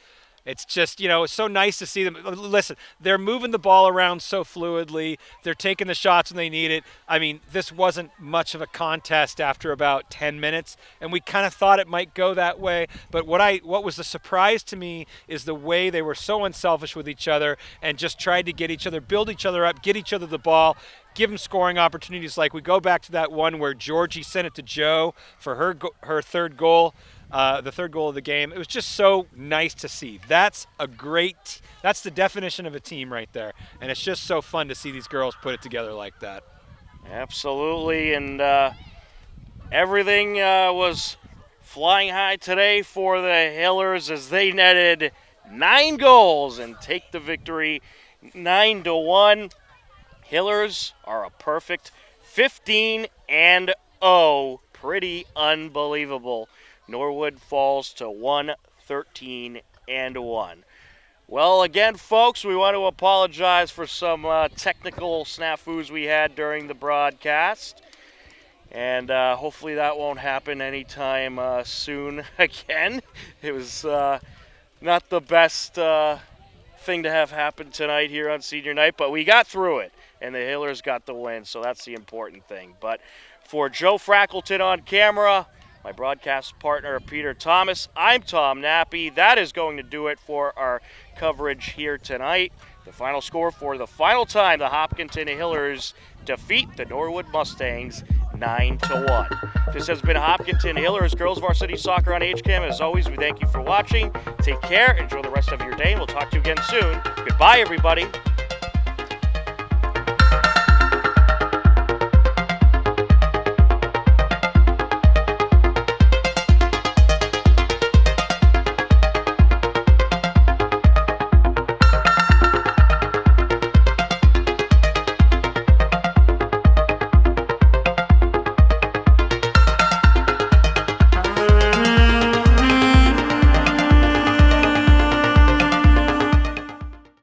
It's just, it's so nice to see them. Listen, they're moving the ball around so fluidly. They're taking the shots when they need it. I mean, this wasn't much of a contest after about 10 minutes, and we kind of thought it might go that way. But what was a surprise to me is the way they were so unselfish with each other and just tried to get each other, build each other up, get each other the ball, give them scoring opportunities. Like we go back to that one where Georgie sent it to Jo for her third goal. The third goal of the game. It was just so nice to see. That's the definition of a team right there. And it's just so fun to see these girls put it together like that. Absolutely. And everything was flying high today for the Hillers as they netted 9 goals and take the victory 9-1. Hillers are a perfect 15-0. Pretty unbelievable. Norwood falls to 1-13-1. Well, again, folks, we want to apologize for some technical snafus we had during the broadcast. And hopefully that won't happen anytime soon again. It was not the best thing to have happen tonight here on senior night, but we got through it, and the Hillers got the win, so that's the important thing. But for Joe Frackleton on camera, my broadcast partner, Peter Thomas, I'm Tom Nappy. That is going to do it for our coverage here tonight. The final score for the final time, the Hopkinton Hillers defeat the Norwood Mustangs 9-1. This has been Hopkinton Hillers Girls Varsity Soccer on HCAM. As always, we thank you for watching. Take care. Enjoy the rest of your day. We'll talk to you again soon. Goodbye, everybody.